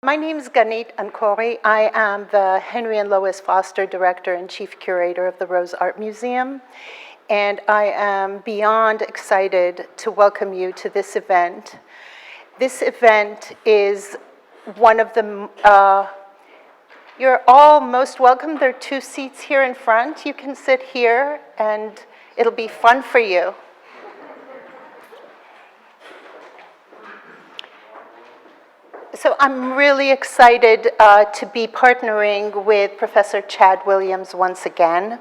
My name is Ganit Ankori. I am the Henry and Lois Foster Director and Chief Curator of the Rose Art Museum, and I am beyond excited to welcome you to this event. This event is one of the, you're all most welcome. There are 2 seats here in front. You can sit here and it'll be fun for you. So I'm really excited to be partnering with Professor Chad Williams once again.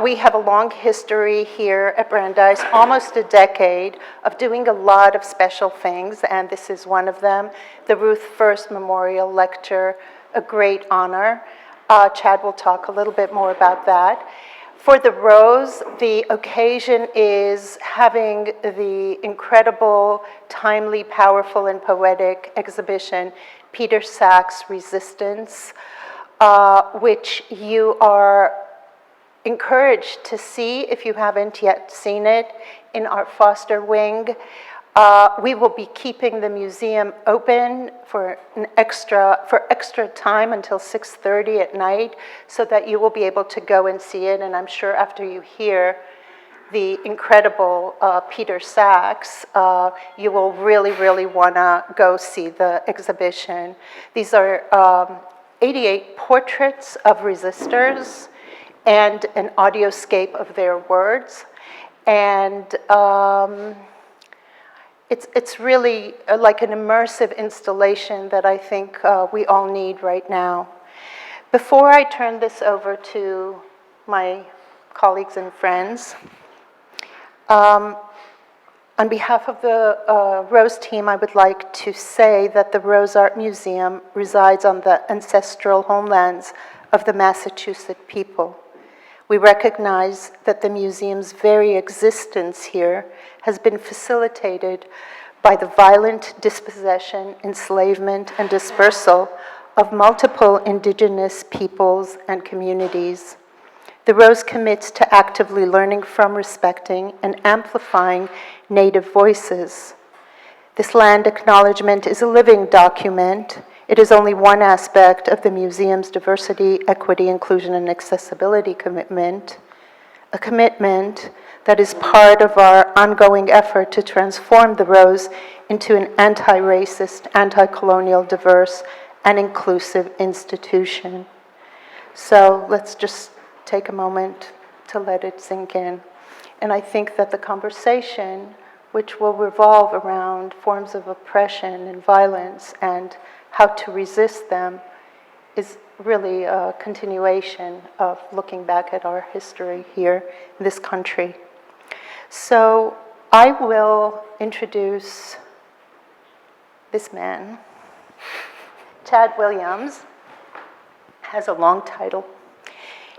We have a long history here at Brandeis, almost a decade, of doing a lot of special things, and this is one of them. The Ruth First Memorial Lecture, a great honor. Chad will talk a little bit more about that. For the Rose, the occasion is having the incredible, timely, powerful, and poetic exhibition, Peter Sachs' Resistance, which you are encouraged to see if you haven't yet seen it in our Foster Wing. We will be keeping the museum open for extra time until 6:30 at night so that you will be able to go and see it. And I'm sure after you hear the incredible Peter Sachs, you will really, really want to go see the exhibition. These are 88 portraits of resistors and an audioscape of their words. And it's really like an immersive installation that I think we all need right now. Before I turn this over to my colleagues and friends, on behalf of the Rose team, I would like to say that the Rose Art Museum resides on the ancestral homelands of the Massachusetts people. We recognize that the museum's very existence here has been facilitated by the violent dispossession, enslavement, and dispersal of multiple indigenous peoples and communities. The Rose commits to actively learning from, respecting, and amplifying Native voices. This land acknowledgement is a living document. It is only one aspect of the museum's diversity, equity, inclusion, and accessibility commitment, a commitment that is part of our ongoing effort to transform the Rose into an anti-racist, anti-colonial, diverse, and inclusive institution. So let's just take a moment to let it sink in. And I think that the conversation, which will revolve around forms of oppression and violence and how to resist them, is really a continuation of looking back at our history here in this country. So I will introduce this man. Chad Williams has a long title.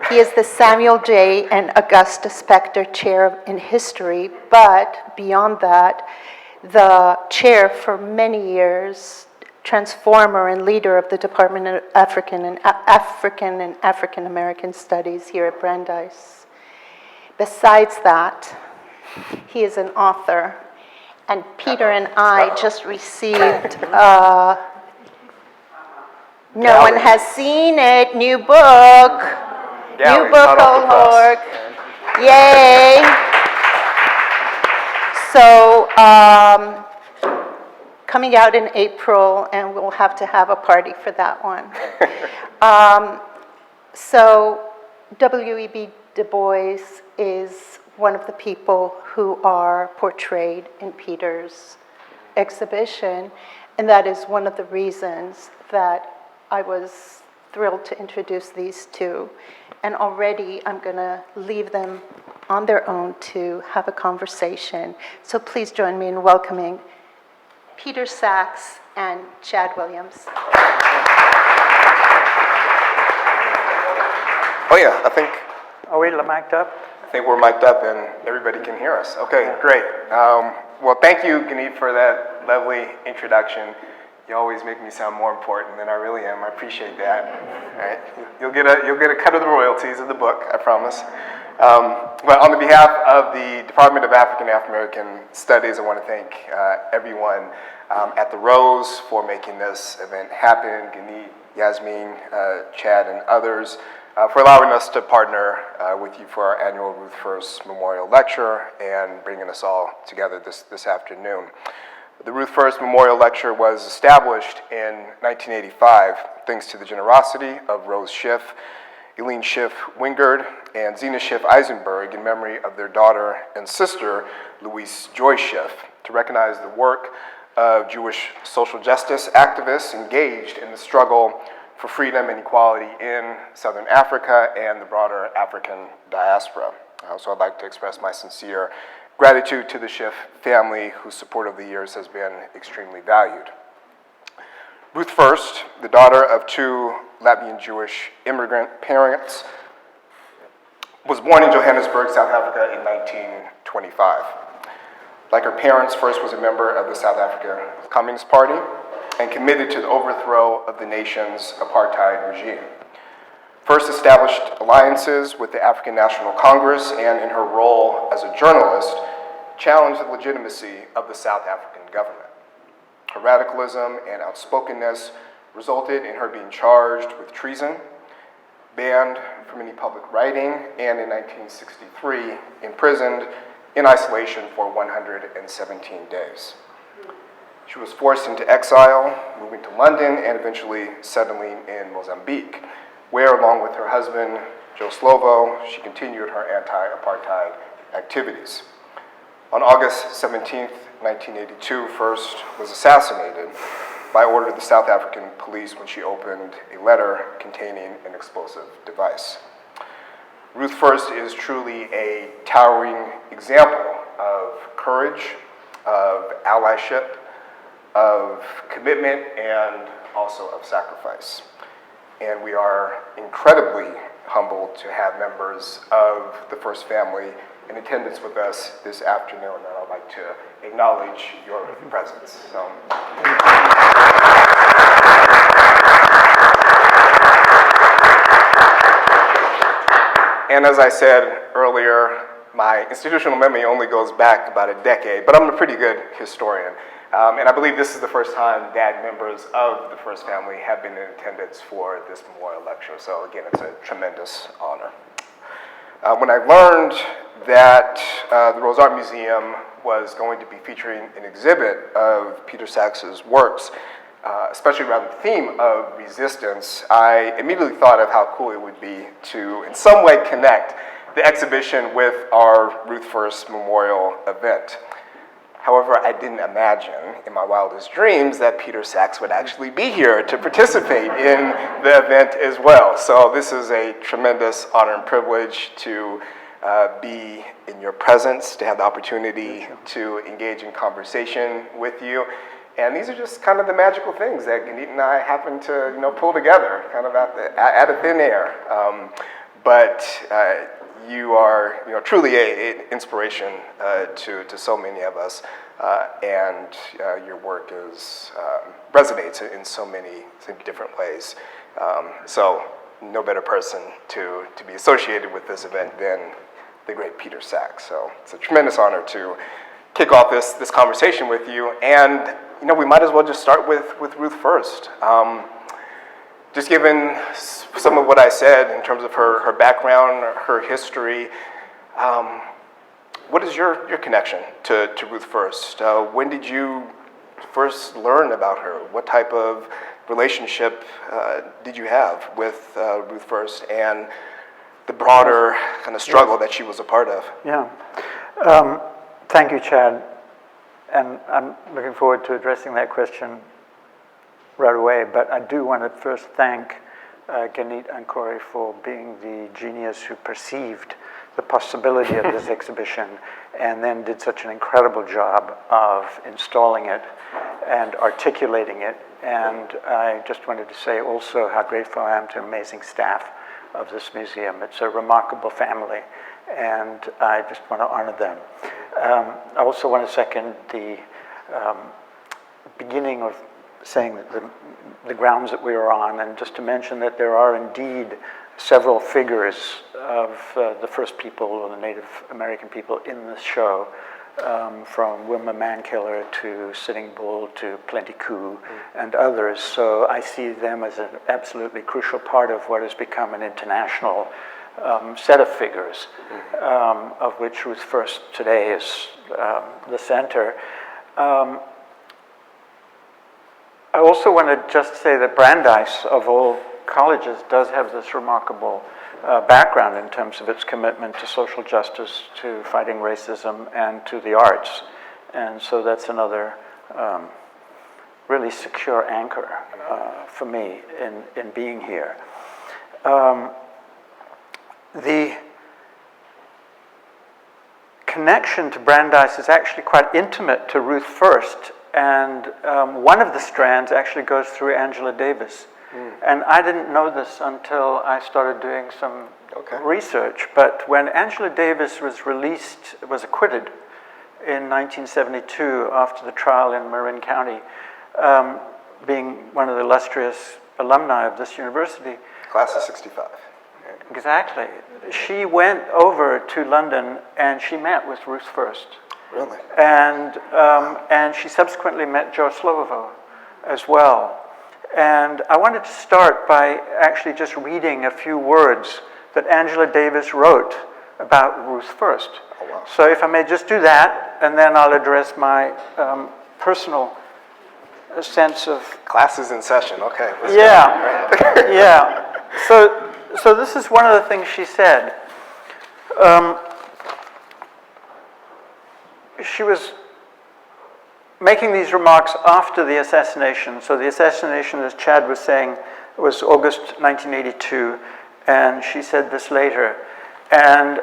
He is the Samuel J. and Augusta Spector Chair in History, but beyond that, the chair for many years, transformer and leader of the Department of African and African American Studies here at Brandeis. Besides that, he is an author, and Peter and I just received, no one has seen it, new book, new book award, yay. So, coming out in April, and we'll have to have a party for that one. So W.E.B. Du Bois is one of the people who are portrayed in Peter's exhibition, and that is one of the reasons that I was thrilled to introduce these two. And already I'm going to leave them on their own to have a conversation. So please join me in welcoming Peter Sachs and Chad Williams. Oh yeah, I think. Are we mic'd up? I think we're mic'd up and everybody can hear us. Okay, great. Well, thank you, Ganit, for that lovely introduction. You always make me sound more important than I really am. I appreciate that. All right, you'll get a cut of the royalties of the book, I promise. Well, on the behalf of the Department of African and African Studies, I want to thank everyone at the Rose for making this event happen, Ganit, Yasmin, Chad, and others, for allowing us to partner with you for our annual Ruth First Memorial Lecture and bringing us all together this afternoon. The Ruth First Memorial Lecture was established in 1985 thanks to the generosity of Rose Schiff, Eileen Schiff Wingard, and Zena Schiff Eisenberg in memory of their daughter and sister, Louise Joy Schiff, to recognize the work of Jewish social justice activists engaged in the struggle for freedom and equality in Southern Africa and the broader African diaspora. So I'd like to express my sincere gratitude to the Schiff family, whose support over the years has been extremely valued. Ruth First, the daughter of two Latvian Jewish immigrant parents, was born in Johannesburg, South Africa in 1925. Like her parents, First was a member of the South African Communist Party and committed to the overthrow of the nation's apartheid regime. First established alliances with the African National Congress and, in her role as a journalist, challenged the legitimacy of the South African government. Her radicalism and outspokenness resulted in her being charged with treason, banned from any public writing, and in 1963, imprisoned in isolation for 117 days. She was forced into exile, moving to London, and eventually settling in Mozambique, where, along with her husband, Joe Slovo, she continued her anti-apartheid activities. On August 17, 1982, First was assassinated by order of the South African police when she opened a letter containing an explosive device. Ruth First is truly a towering example of courage, of allyship, of commitment, and also of sacrifice. And we are incredibly humbled to have members of the First family in attendance with us this afternoon, and I'd like to acknowledge your presence. And as I said earlier, my institutional memory only goes back about a decade, but I'm a pretty good historian. And I believe this is the first time that members of the First family have been in attendance for this memorial lecture. So again, it's a tremendous honor. When I learned that the Rose Art Museum was going to be featuring an exhibit of Peter Sacks's works, especially around the theme of resistance, I immediately thought of how cool it would be to, in some way, connect the exhibition with our Ruth First Memorial event. However, I didn't imagine in my wildest dreams that Peter Sacks would actually be here to participate in the event as well. So this is a tremendous honor and privilege to be in your presence, to have the opportunity to engage in conversation with you. And these are just kind of the magical things that Ganit and I happen to pull together, kind of out of thin air. But you are truly an inspiration to so many of us, and your work resonates in so many different ways. So no better person to be associated with this event than the great Peter Sacks. So it's a tremendous honor to kick off this conversation with you. And we might as well just start with Ruth First. Just given some of what I said in terms of her background, her history, what is your connection to Ruth First? When did you first learn about her? What type of relationship did you have with Ruth First and the broader kind of struggle that she was a part of? Yeah. Thank you, Chad. And I'm looking forward to addressing that question right away, but I do want to first thank Ganit and Corey for being the genius who perceived the possibility of this exhibition and then did such an incredible job of installing it and articulating it. And I just wanted to say also how grateful I am to the amazing staff of this museum. It's a remarkable family, and I just want to honor them. I also want to second the beginning of saying that the grounds that we are on, and just to mention that there are indeed several figures of the first people or the Native American people in this show, from Wilma Mankiller to Sitting Bull to Plenty Coups and others. So I see them as an absolutely crucial part of what has become an international set of figures, of which Ruth First today is the center. I also want to just say that Brandeis, of all colleges, does have this remarkable background in terms of its commitment to social justice, to fighting racism, and to the arts. And so that's another really secure anchor for me in being here. The connection to Brandeis is actually quite intimate to Ruth First, and one of the strands actually goes through Angela Davis. And I didn't know this until I started doing some research, but when Angela Davis was acquitted in 1972 after the trial in Marin County, being one of the illustrious alumni of this university. Class of 65. Exactly. She went over to London and she met with Ruth First. Really? And she subsequently met Joe Slovovo as well. And I wanted to start by actually just reading a few words that Angela Davis wrote about Ruth First. Oh, wow. So if I may just do that, and then I'll address my personal sense of... Class is in session, okay. Yeah, yeah. So this is one of the things she said. She was making these remarks after the assassination. So the assassination, as Chad was saying, was August 1982, and she said this later. And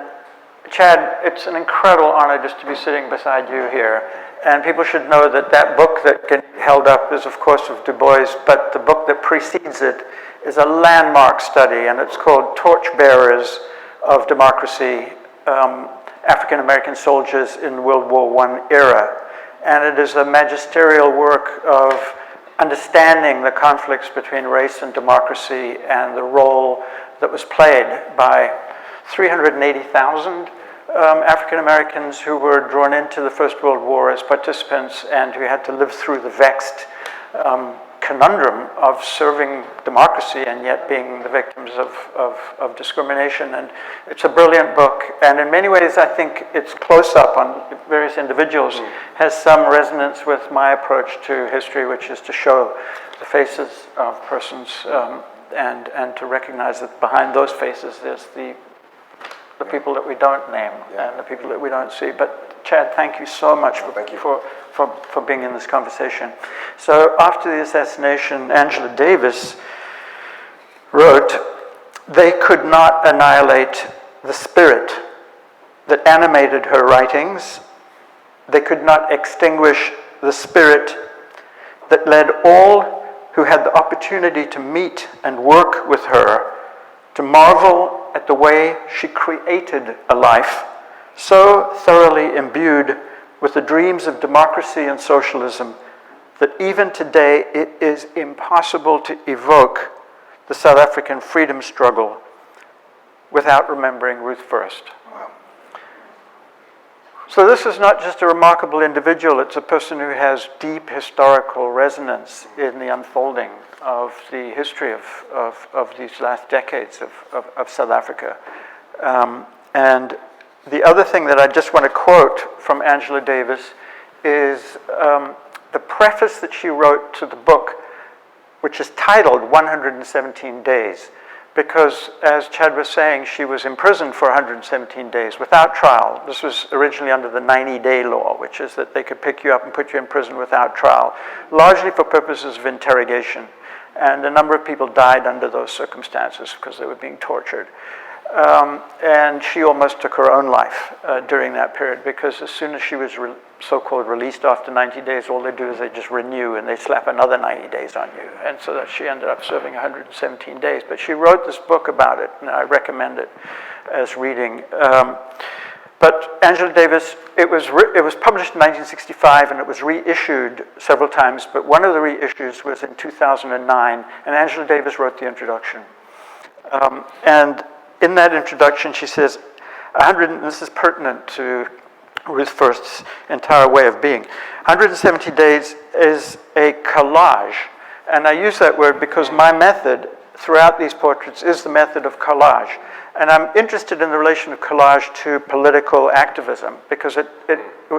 Chad, it's an incredible honor just to be sitting beside you here. And people should know that that book that get held up is, of course, of Du Bois, but the book that precedes it is a landmark study, and it's called Torchbearers of Democracy, African-American Soldiers in World War I era. And it is a magisterial work of understanding the conflicts between race and democracy and the role that was played by 380,000 African Americans who were drawn into the First World War as participants and who had to live through the vexed conundrum of serving democracy and yet being the victims of discrimination. And it's a brilliant book, and in many ways I think its close-up on various individuals has some resonance with my approach to history, which is to show the faces of persons and to recognize that behind those faces there's the people that we don't name and the people that we don't see. But Chad, thank you so much for being in this conversation. So after the assassination, Angela Davis wrote, "They could not annihilate the spirit that animated her writings. They could not extinguish the spirit that led all who had the opportunity to meet and work with her to marvel at the way she created a life so thoroughly imbued with the dreams of democracy and socialism that even today it is impossible to evoke the South African freedom struggle without remembering Ruth First." Wow. So this is not just a remarkable individual, it's a person who has deep historical resonance in the unfolding of the history of these last decades of South Africa. And the other thing that I just want to quote from Angela Davis is the preface that she wrote to the book, which is titled 117 Days, because as Chad was saying, she was imprisoned for 117 days without trial. This was originally under the 90-day law, which is that they could pick you up and put you in prison without trial, largely for purposes of interrogation. And a number of people died under those circumstances because they were being tortured. And she almost took her own life during that period, because as soon as she was so-called released after 90 days, all they do is they just renew and they slap another 90 days on you. And so that she ended up serving 117 days. But she wrote this book about it, and I recommend it as reading. But Angela Davis, it was published in 1965 and it was reissued several times, but one of the reissues was in 2009, and Angela Davis wrote the introduction. And in that introduction, she says, and this is pertinent to Ruth First's entire way of being. 170 days is a collage. And I use that word because my method throughout these portraits is the method of collage. And I'm interested in the relation of collage to political activism because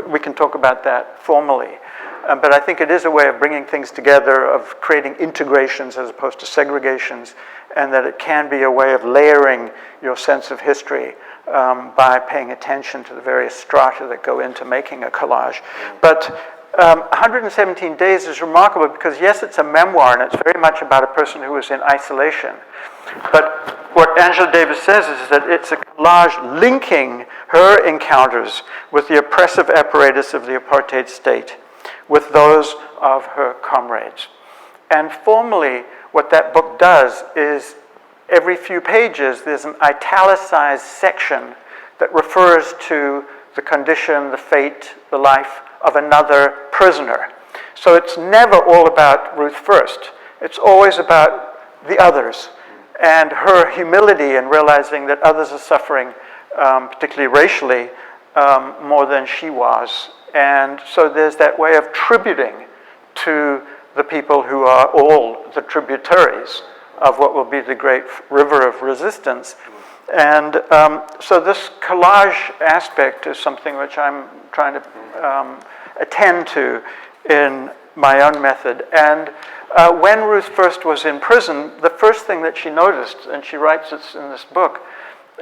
we can talk about that formally. But I think it is a way of bringing things together, of creating integrations as opposed to segregations, and that it can be a way of layering your sense of history by paying attention to the various strata that go into making a collage. But 117 Days is remarkable because, yes, it's a memoir, and it's very much about a person who was in isolation. But what Angela Davis says is that it's a collage linking her encounters with the oppressive apparatus of the apartheid state with those of her comrades. And formally, what that book does is every few pages, there's an italicized section that refers to the condition, the fate, the life of another prisoner. So it's never all about Ruth First. It's always about the others and her humility in realizing that others are suffering, particularly racially, more than she was. And so there's that way of tributing to the people who are all the tributaries of what will be the great river of resistance. And so this collage aspect is something which I'm trying to attend to in my own method. And when Ruth First was in prison, the first thing that she noticed, and she writes this in this book,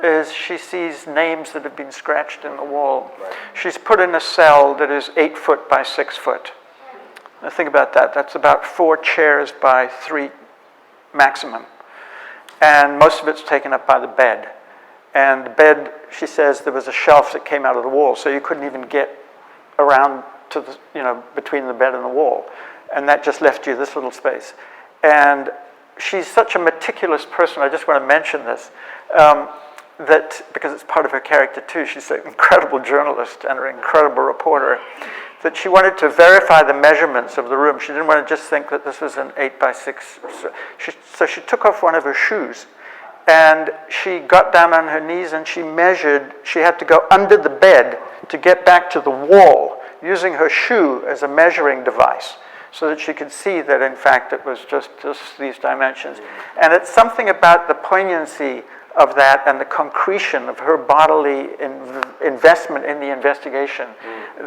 is she sees names that have been scratched in the wall. Right. She's put in a cell that is 8 foot by 6 foot. Now think about that. That's about 4 chairs by 3 maximum. And most of it's taken up by the bed. And the bed, she says, there was a shelf that came out of the wall, so you couldn't even get around to the, between the bed and the wall. And that just left you this little space. And she's such a meticulous person. I just want to mention this. That, because it's part of her character too, she's an incredible journalist and an incredible reporter, that she wanted to verify the measurements of the room. She didn't want to just think that this was an 8 by 6. So she took off one of her shoes and she got down on her knees and she measured. She had to go under the bed to get back to the wall using her shoe as a measuring device so that she could see that in fact it was just these dimensions. And it's something about the poignancy of that and the concretion of her bodily investment in the investigation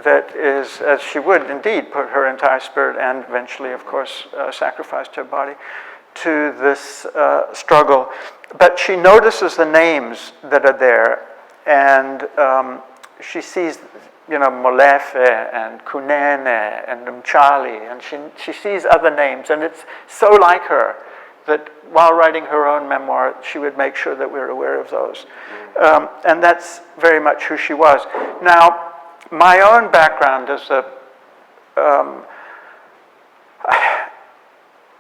that is, as she would indeed put her entire spirit and eventually, of course, sacrificed her body to this struggle. But she notices the names that are there, and she sees, Molefe and Kunene and Mchali, and she sees other names, and it's so like her that while writing her own memoir, she would make sure that we're aware of those. And that's very much who she was. Now, my own background is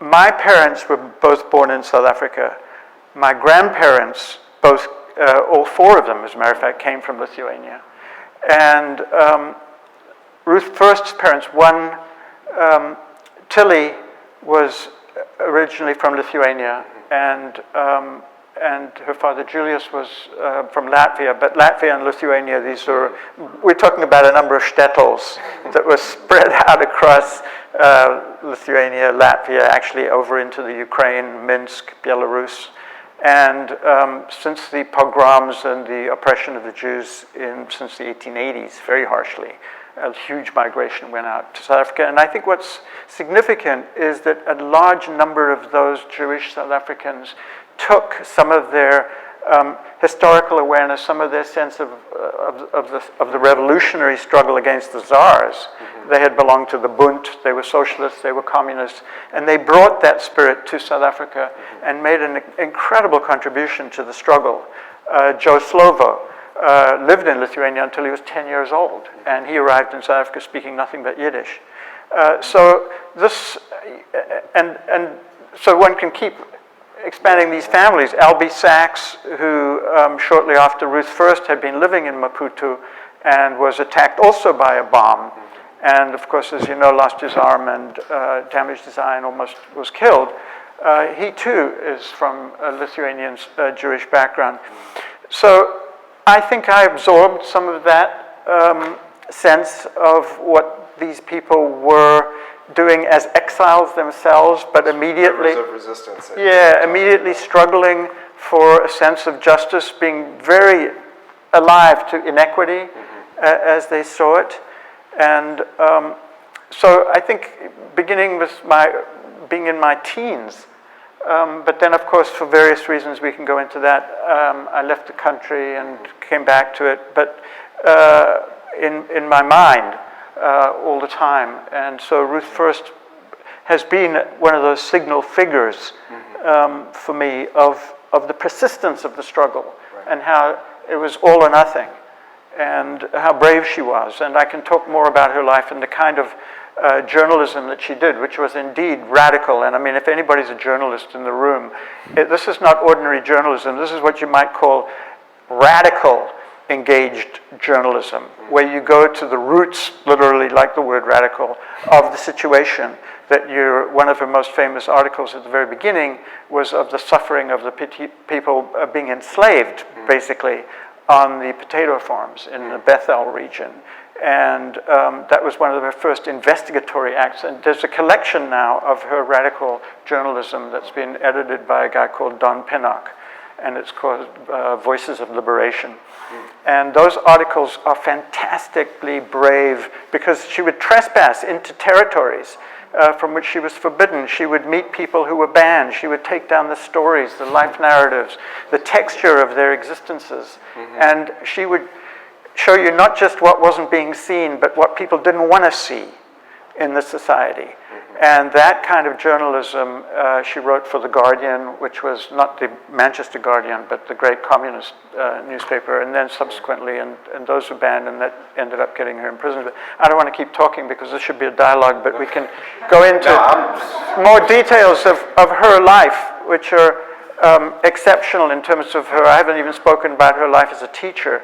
my parents were both born in South Africa. My grandparents, all 4 of them, as a matter of fact, came from Lithuania. And Ruth First's parents, one, Tilly, was originally from Lithuania, and her father Julius was from Latvia. But Latvia and Lithuania, we're talking about a number of shtetls that were spread out across Lithuania, Latvia, actually over into the Ukraine, Minsk, Belarus. And since the pogroms and the oppression of the Jews since the 1880s, very harshly, a huge migration went out to South Africa. And I think what's significant is that a large number of those Jewish South Africans took some of their historical awareness, some of their sense of the revolutionary struggle against the czars. Mm-hmm. They had belonged to the Bund, they were socialists, they were communists, and they brought that spirit to South Africa and made an incredible contribution to the struggle. Joe Slovo lived in Lithuania until he was 10 years old, and he arrived in South Africa speaking nothing but Yiddish. So one can keep expanding these families. Albie Sachs, who shortly after Ruth First had been living in Maputo and was attacked also by a bomb, and of course, as you know, lost his arm and damaged his eye and almost was killed. He too is from a Lithuanian Jewish background. So I think I absorbed some of that sense of what these people were doing as exiles themselves, but immediately, Members of resistance. immediately struggling for a sense of justice, being very alive to inequity as they saw it. And so I think beginning with being in my teens, but then of course for various reasons we can go into that, I left the country and came back to it, but in my mind all the time. And so Ruth first has been one of those signal figures for me of the persistence of the struggle, and how it was all or nothing, and how brave she was. And I can talk more about her life and the kind of journalism that she did, which was indeed radical. And I mean, if anybody's a journalist in the room, this is not ordinary journalism. This is what you might call radical engaged journalism, where you go to the roots, literally like the word radical, of the situation. That one of her most famous articles at the very beginning was of the suffering of the people being enslaved, basically, on the potato farms in the Bethel region. And that was one of her first investigatory acts. And there's a collection now of her radical journalism that's been edited by a guy called Don Pinnock, and it's called Voices of Liberation. And those articles are fantastically brave, because she would trespass into territories from which she was forbidden. She would meet people who were banned. She would take down the stories, the life narratives, the texture of their existences. And she would show you not just what wasn't being seen, but what people didn't want to see in the society. And that kind of journalism she wrote for The Guardian, which was not the Manchester Guardian, but the great communist newspaper, and then subsequently, and those were banned, and that ended up getting her imprisoned. But I don't want to keep talking because this should be a dialogue, but we can go into more details of her life, which are exceptional in terms of her. I haven't even spoken about her life as a teacher.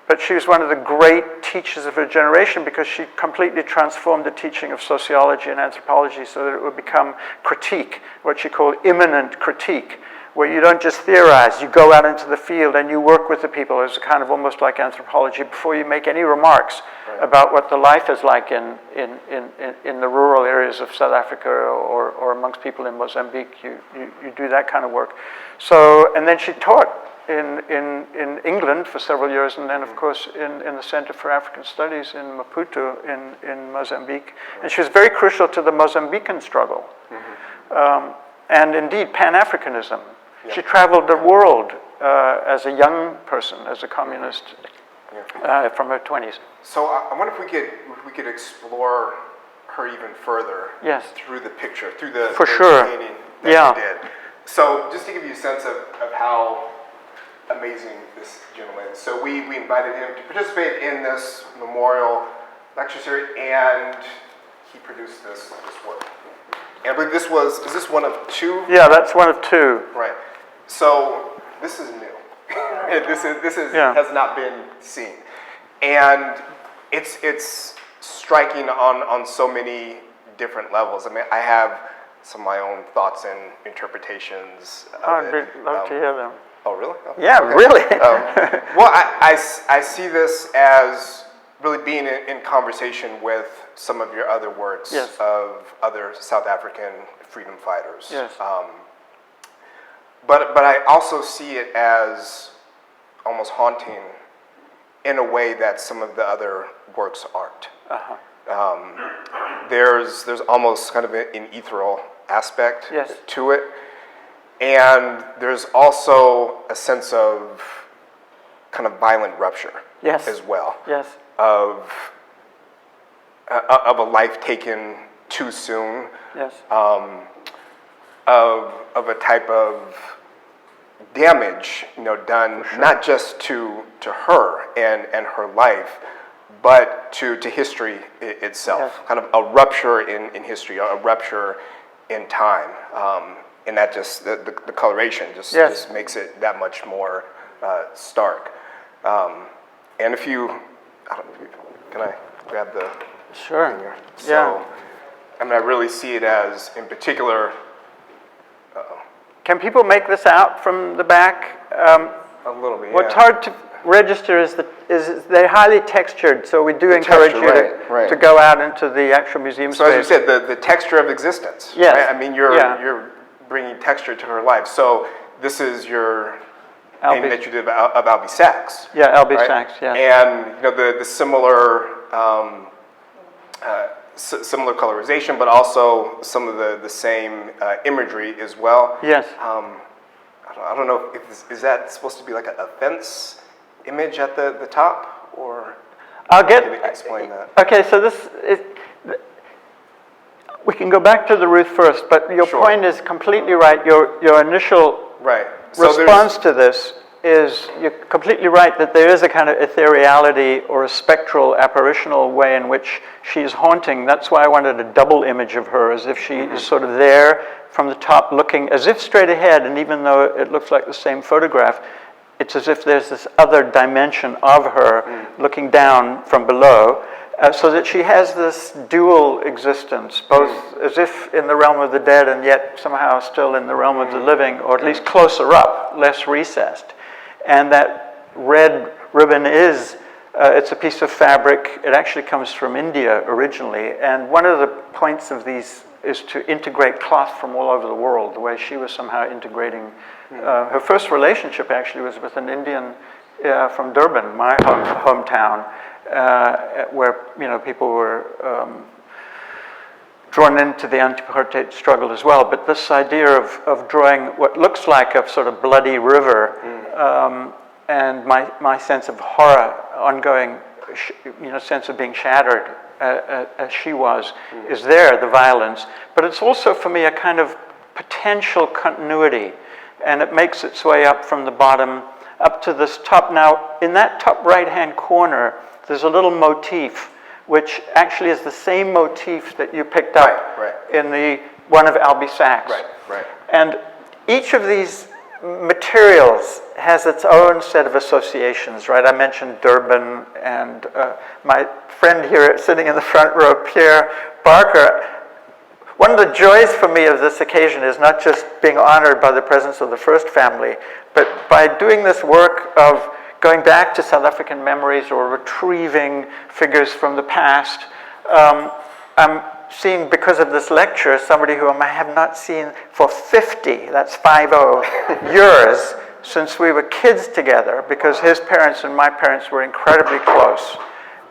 But she was one of the great teachers of her generation, because she completely transformed the teaching of sociology and anthropology so that it would become critique, what she called immanent critique, where you don't just theorize, you go out into the field and you work with the people. It's kind of almost like anthropology before you make any remarks about what the life is like in the rural areas of South Africa or amongst people in Mozambique. You do that kind of work. So, and then she taught in England for several years, and then of course in the Center for African Studies in Maputo in Mozambique. And she was very crucial to the Mozambican struggle, and indeed Pan-Africanism. She traveled the world as a young person, as a communist, from her 20s. So I wonder if we could explore her even further. Yes. Through the picture, through the For sure. painting that you did. So just to give you a sense of how amazing this gentleman is. So we invited him to participate in this memorial lecture series, and he produced this work. And I believe is this one of two? Yeah, that's one of two. Right. So this is new. this has not been seen. And it's striking on so many different levels. I mean, I have some of my own thoughts and interpretations of it. I'd love to hear them. Oh, really? Oh, yeah, okay. really. Well, I see this as really being in conversation with some of your other works of other South African freedom fighters. Yes. But I also see it as almost haunting in a way that some of the other works aren't. There's almost kind of an ethereal aspect to it. And there's also a sense of kind of violent rupture as well. Yes. Of a life taken too soon. Yes. Of a type of damage, done not just to her and her life, but to history itself. Kind of a rupture in history, a rupture in time. And that just, the coloration just makes it that much more stark. And if you, can I grab the Sure. finger? So, I mean, I really see it as, in particular, Can people make this out from the back? A little bit, What's yeah. hard to register is they're highly textured, so we do encourage texture, you right. to go out into the actual museum So space. as you said, the texture of existence. Yes. Right? I mean, you're bringing texture to her life. So this is your painting that you did of Albie Sachs. Yeah, Albie right? Sachs, yeah. And the similar similar colorization, but also some of the same imagery as well. Yes. I don't know if is that supposed to be like a fence image at the top, or I'll get. can you explain that? Okay, so we can go back to the Ruth first, but your Sure. point is completely right. Your initial Right. So response to this is, you're completely right that there is a kind of ethereality or a spectral, apparitional way in which she's haunting. That's why I wanted a double image of her, as if she is sort of there from the top looking, as if straight ahead, and even though it looks like the same photograph, it's as if there's this other dimension of her looking down from below, so that she has this dual existence, both as if in the realm of the dead and yet somehow still in the realm of the living, or at least closer up, less recessed. And that red ribbon is, it's a piece of fabric. It actually comes from India originally. And one of the points of these is to integrate cloth from all over the world, the way she was somehow integrating. Her first relationship actually was with an Indian from Durban, my hometown, where people were drawn into the anti-apartheid struggle as well. But this idea of drawing what looks like a sort of bloody river, and my sense of horror, ongoing, sense of being shattered, as she was, is there, the violence. But it's also, for me, a kind of potential continuity, and it makes its way up from the bottom up to this top. Now, in that top right-hand corner, there's a little motif, which actually is the same motif that you picked up in the one of Albie Sachs. Right. And each of these materials has its own set of associations, right? I mentioned Durban, and my friend here sitting in the front row, Pierre Barker. One of the joys for me of this occasion is not just being honored by the presence of the first family, but by doing this work of going back to South African memories or retrieving figures from the past. I'm seeing, because of this lecture, somebody whom I have not seen for 50, that's 50, years, since we were kids together, because his parents and my parents were incredibly close.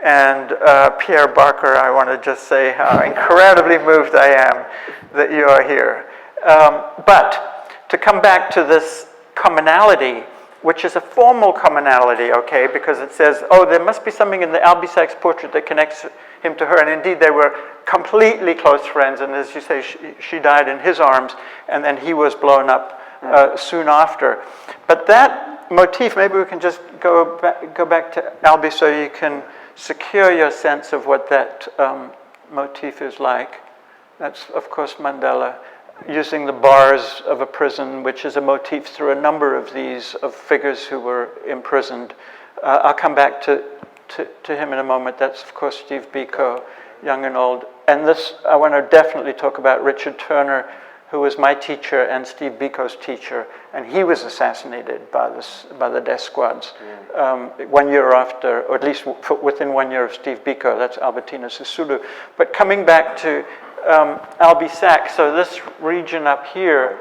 And Pierre Barker, I want to just say how incredibly moved I am that you are here. But to come back to this commonality, which is a formal commonality, okay, because it says, oh, there must be something in the Albie Sachs portrait that connects him to her. And indeed, they were completely close friends. And as you say, she died in his arms, and then he was blown up soon after. But that motif, maybe we can just go back to Albie so you can secure your sense of what that motif is like. That's, of course, Mandela, using the bars of a prison, which is a motif through a number of these, of figures who were imprisoned. I'll come back to him in a moment. That's, of course, Steve Biko, young and old. And this, I want to definitely talk about Richard Turner, who was my teacher and Steve Biko's teacher, and he was assassinated by the death squads 1 year after, or at least within 1 year of Steve Biko. That's Albertina Sisulu. But coming back to Albie Sachs, so this region up here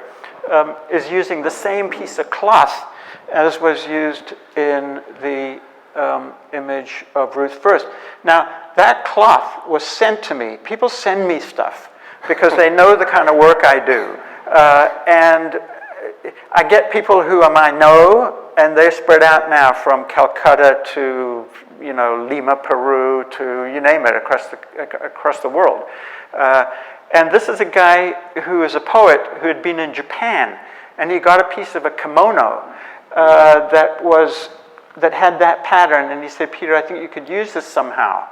is using the same piece of cloth as was used in the image of Ruth first. Now, that cloth was sent to me. People send me stuff because they know the kind of work I do. And I get people who I know, and they're spread out now from Calcutta to Lima, Peru, to you name it, across the world. And this is a guy who is a poet who had been in Japan, and he got a piece of a kimono that had that pattern, and he said, Peter, I think you could use this somehow.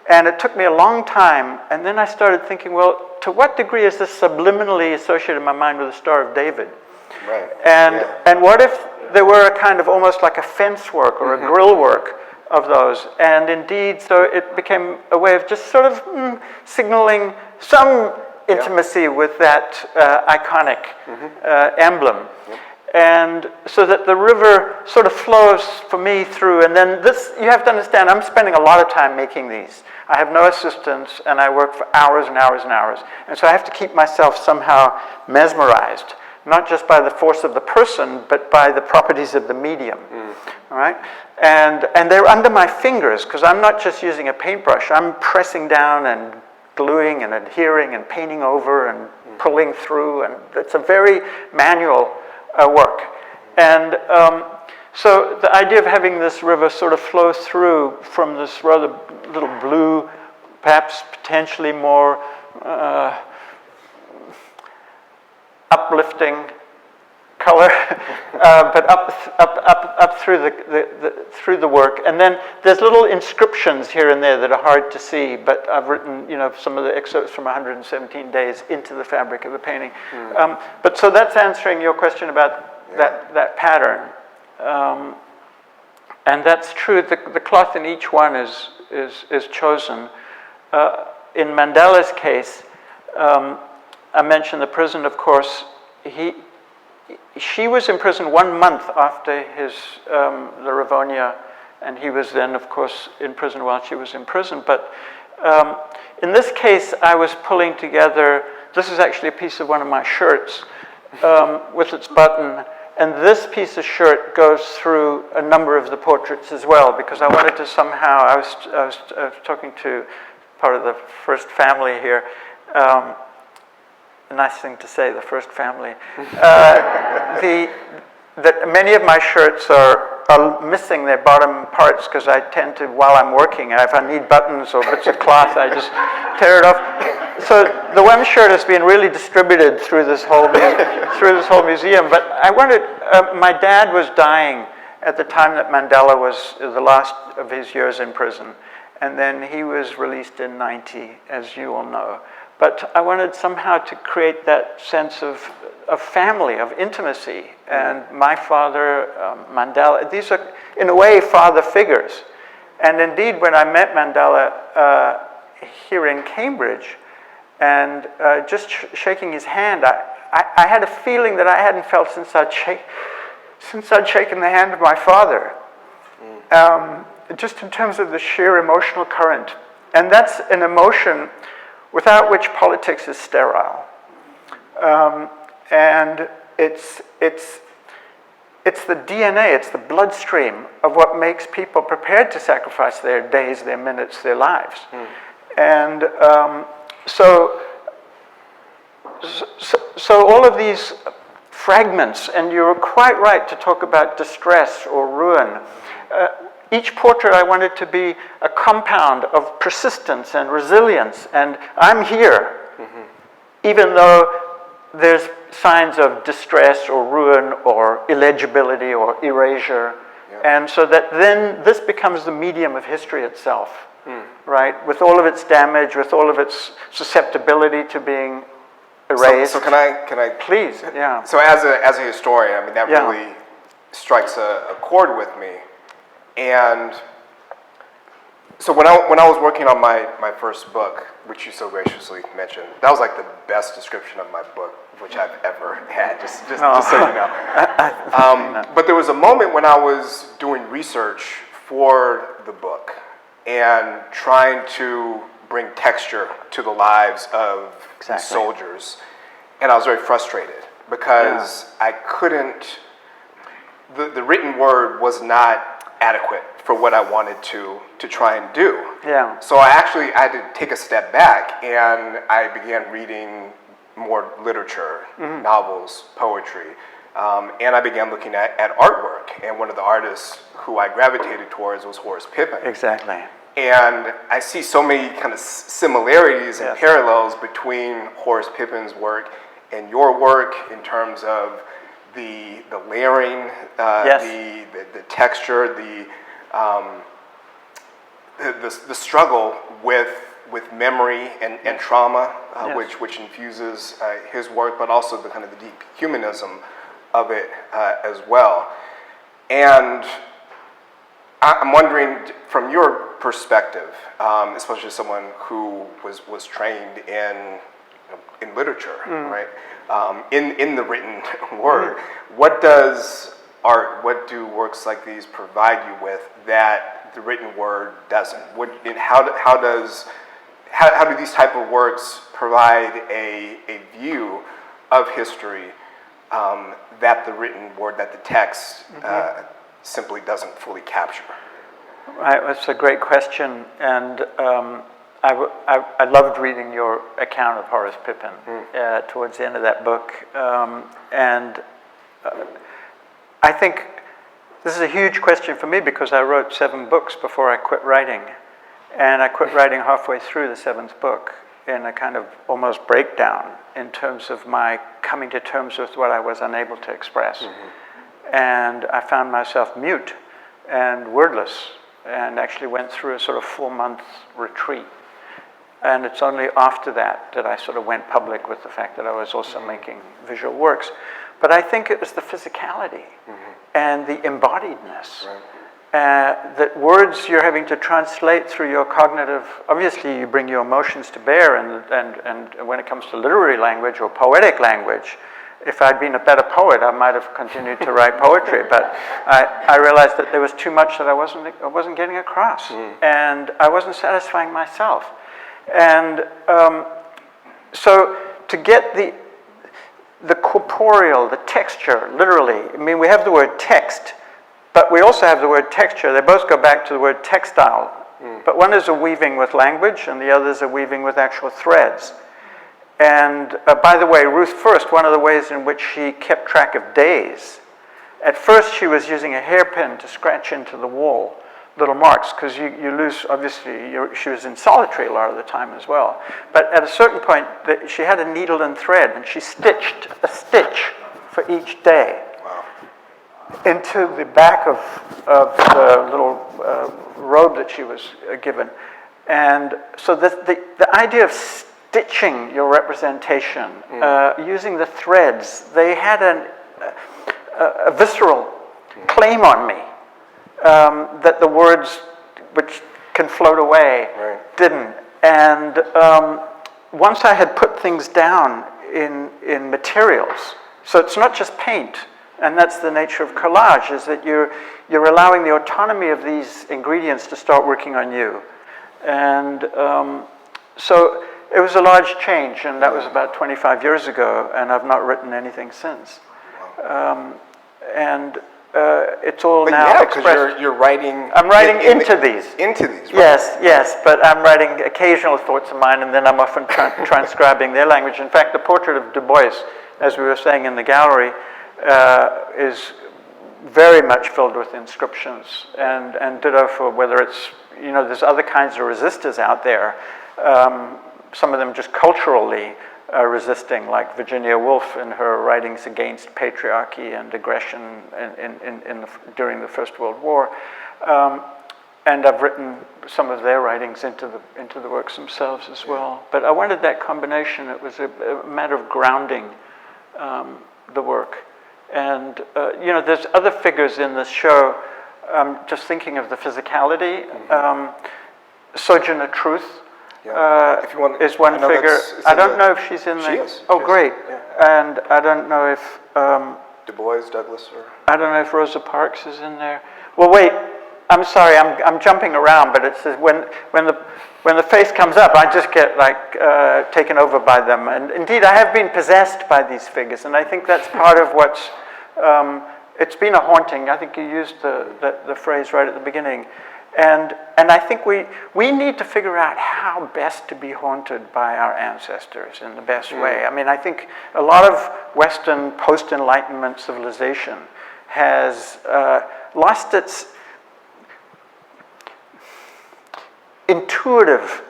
And it took me a long time, and then I started thinking, well, to what degree is this subliminally associated in my mind with the Star of David? Right. And what if there were a kind of almost like a fence work or a grill work of those? And indeed, so it became a way of just sort of signaling some intimacy with that iconic emblem. And so that the river sort of flows for me through, and then this, you have to understand, I'm spending a lot of time making these. I have no assistants, and I work for hours and hours and hours. And so I have to keep myself somehow mesmerized, not just by the force of the person, but by the properties of the medium, all right? And they're under my fingers, because I'm not just using a paintbrush. I'm pressing down and gluing and adhering and painting over and pulling through, and it's a very manual work. And so the idea of having this river sort of flow through from this rather little blue, perhaps potentially more uplifting color, but up through through the work. And then there's little inscriptions here and there that are hard to see, but I've written, some of the excerpts from 117 days into the fabric of the painting. But so that's answering your question about that pattern. And that's true. The cloth in each one is chosen. In Mandela's case, I mentioned the prison, of course. She was in prison 1 month after the Rivonia, and he was then, of course, in prison while she was in prison. But in this case, I was pulling together, this is actually a piece of one of my shirts with its button, and this piece of shirt goes through a number of the portraits as well, because I wanted to somehow, I was talking to part of the first family here, a nice thing to say, the first family. That many of my shirts are missing their bottom parts, because I tend to, while I'm working, if I need buttons or bits of cloth, I just tear it off. So the one shirt has been really distributed through this whole museum. But I wanted, my dad was dying at the time that Mandela was the last of his years in prison. And then he was released in 90, as you all know. But I wanted somehow to create that sense of family, of intimacy. And my father, Mandela, these are, in a way, father figures. And indeed, when I met Mandela here in Cambridge, and just shaking his hand, I had a feeling that I hadn't felt since I'd shaken the hand of my father. Just in terms of the sheer emotional current. And that's an emotion without which politics is sterile. And it's the DNA, it's the bloodstream of what makes people prepared to sacrifice their days, their minutes, their lives. And so all of these fragments, and you're quite right to talk about distress or ruin. Each portrait I wanted to be a compound of persistence and resilience, and I'm here, even though there's signs of distress or ruin or illegibility or erasure. And so that then this becomes the medium of history itself, right? With all of its damage, with all of its susceptibility to being erased. So can I? Please, yeah. So as a historian, I mean, that really strikes a chord with me. And so when I was working on my first book, which you so graciously mentioned, that was like the best description of my book which I've ever had, just so you know. But there was a moment when I was doing research for the book and trying to bring texture to the lives of the soldiers, and I was very frustrated because I couldn't, the written word was not adequate for what I wanted to try and do. So I had to take a step back, and I began reading more literature, novels, poetry, and I began looking at artwork. And one of the artists who I gravitated towards was Horace Pippin. Exactly. And I see so many kind of similarities and parallels between Horace Pippin's work and your work in terms of the layering, the texture, the struggle with memory and trauma, which infuses his work, but also the kind of the deep humanism of it as well. And I'm wondering, from your perspective, especially someone who was trained in in literature, right? In the written word. What does art, what do works like these provide you with that the written word doesn't? How do these type of works provide a view of history that the written word, that the text simply doesn't fully capture? Right, that's a great question, and I loved reading your account of Horace Pippin towards the end of that book, and I think this is a huge question for me because I wrote 7 books before I quit writing, and I quit writing halfway through the 7th book in a kind of almost breakdown in terms of my coming to terms with what I was unable to express. And I found myself mute and wordless, and actually went through a sort of 4-month retreat. And it's only after that that I sort of went public with the fact that I was also making visual works. But I think it was the physicality and the embodiedness. That words you're having to translate through your cognitive, obviously you bring your emotions to bear, and when it comes to literary language or poetic language, if I'd been a better poet, I might have continued to write poetry, but I realized that there was too much that I wasn't getting across, and I wasn't satisfying myself. And so to get the corporeal, the texture, literally, I mean, we have the word text, but we also have the word texture. They both go back to the word textile, but one is a weaving with language, and the other is a weaving with actual threads. And by the way, Ruth first, one of the ways in which she kept track of days, at first she was using a hairpin to scratch into the wall little marks, because you lose, obviously, she was in solitary a lot of the time as well. But at a certain point, she had a needle and thread, and she stitched a stitch for each day into the back of the little robe that she was given. And so the idea of stitching your representation, using the threads, they had a visceral claim on me that the words, which can float away, didn't. And once I had put things down in materials, so it's not just paint, and that's the nature of collage, is that you're allowing the autonomy of these ingredients to start working on you. And so it was a large change, and that was about 25 years ago, and I've not written anything since. And it's all now expressed. You're writing. I'm writing into these. Into these, right? Yes, but I'm writing occasional thoughts of mine, and then I'm often transcribing their language. In fact, the portrait of Du Bois, as we were saying in the gallery, is very much filled with inscriptions, and ditto for whether it's, there's other kinds of resistors out there, some of them just culturally resisting, like Virginia Woolf in her writings against patriarchy and aggression during the First World War. And I've written some of their writings into the works themselves as well. But I wanted that combination. It was a matter of grounding the work. And, there's other figures in this show. Just thinking of the physicality. Sojourner Truth if you want, is one figure. I don't know if she's in there. She is. Oh, great. Yeah. And I don't know if... Du Bois, Douglas, or... I don't know if Rosa Parks is in there. Well, wait. I'm sorry. I'm jumping around, but it says when the face comes up, I just get taken over by them. And indeed, I have been possessed by these figures, and I think that's part of what's... it's been a haunting. I think you used the phrase right at the beginning. And I think we need to figure out how best to be haunted by our ancestors in the best way. I mean, I think a lot of Western post-Enlightenment civilization has lost its intuitive,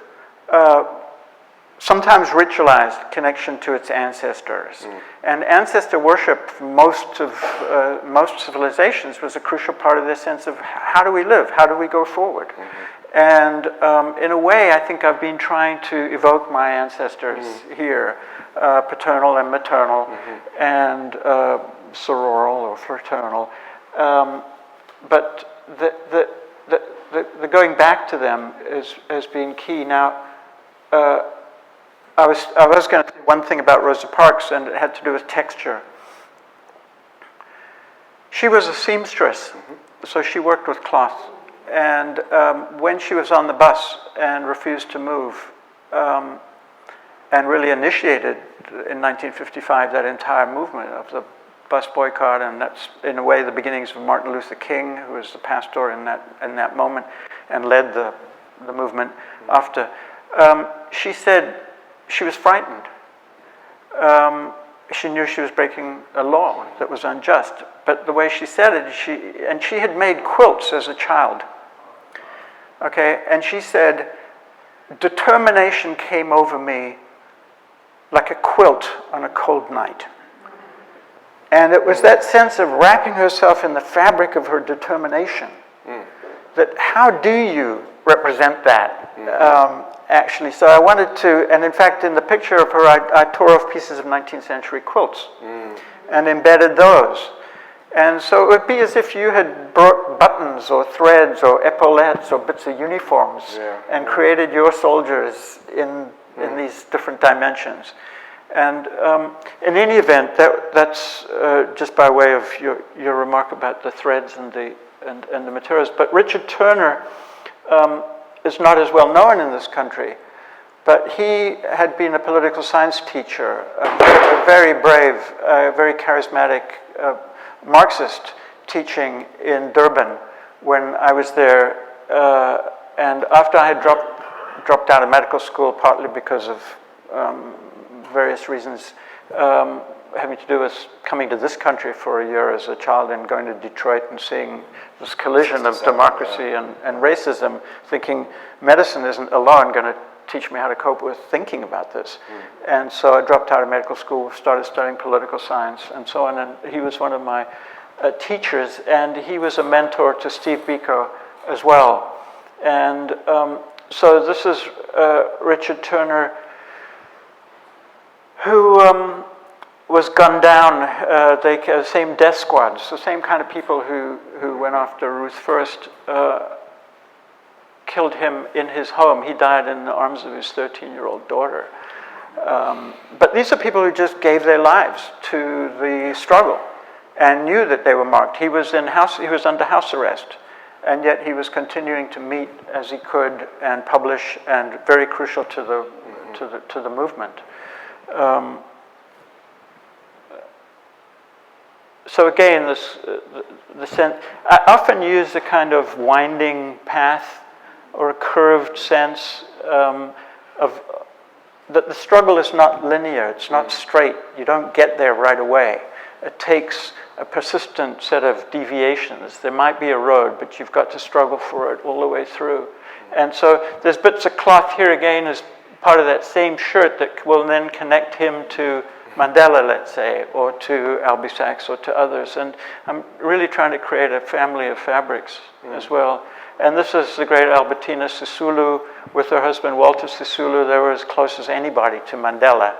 sometimes ritualized connection to its ancestors. And ancestor worship for most civilizations was a crucial part of their sense of how do we live, how do we go forward. And in a way, I think I've been trying to evoke my ancestors here, paternal and maternal, and sororal or fraternal. But the going back to them has been key. Now, I was going to say one thing about Rosa Parks, and it had to do with texture. She was a seamstress, so she worked with cloth. And when she was on the bus and refused to move, and really initiated in 1955 that entire movement of the bus boycott, and that's in a way the beginnings of Martin Luther King, who was the pastor in that moment and led the movement after. She said she was frightened. She knew she was breaking a law that was unjust, but the way she said it, she had made quilts as a child. Okay, and she said, determination came over me like a quilt on a cold night. And it was that sense of wrapping herself in the fabric of her determination. That how do you represent that, actually? So I wanted to, and in fact in the picture of her, I tore off pieces of 19th century quilts and embedded those. And so it would be as if you had brought buttons or threads or epaulettes or bits of uniforms and created your soldiers in these different dimensions. And in any event, that's just by way of your remark about the threads and the materials. But Richard Turner is not as well known in this country, but he had been a political science teacher, a very brave, very charismatic Marxist teaching in Durban when I was there. And after I had dropped out of medical school, partly because of various reasons having to do with coming to this country for a year as a child and going to Detroit and seeing this collision of democracy and racism, thinking medicine isn't alone going to teach me how to cope with thinking about this. And so I dropped out of medical school, started studying political science and so on, and he was one of my teachers, and he was a mentor to Steve Biko as well. And so this is Richard Turner, who was gunned down, same death squads, the same kind of people who went after Ruth first, killed him in his home. He died in the arms of his 13-year-old daughter. But these are people who just gave their lives to the struggle and knew that they were marked. He was under house arrest, and yet he was continuing to meet as he could and publish, and very crucial to the movement. So again, the sense, I often use a kind of winding path or a curved sense of that the struggle is not linear, it's not straight. You don't get there right away. It takes a persistent set of deviations. There might be a road, but you've got to struggle for it all the way through. And so there's bits of cloth here again as part of that same shirt that will then connect him to Mandela, let's say, or to Albie Sachs or to others. And I'm really trying to create a family of fabrics as well. And this is the great Albertina Sisulu with her husband Walter Sisulu. They were as close as anybody to Mandela.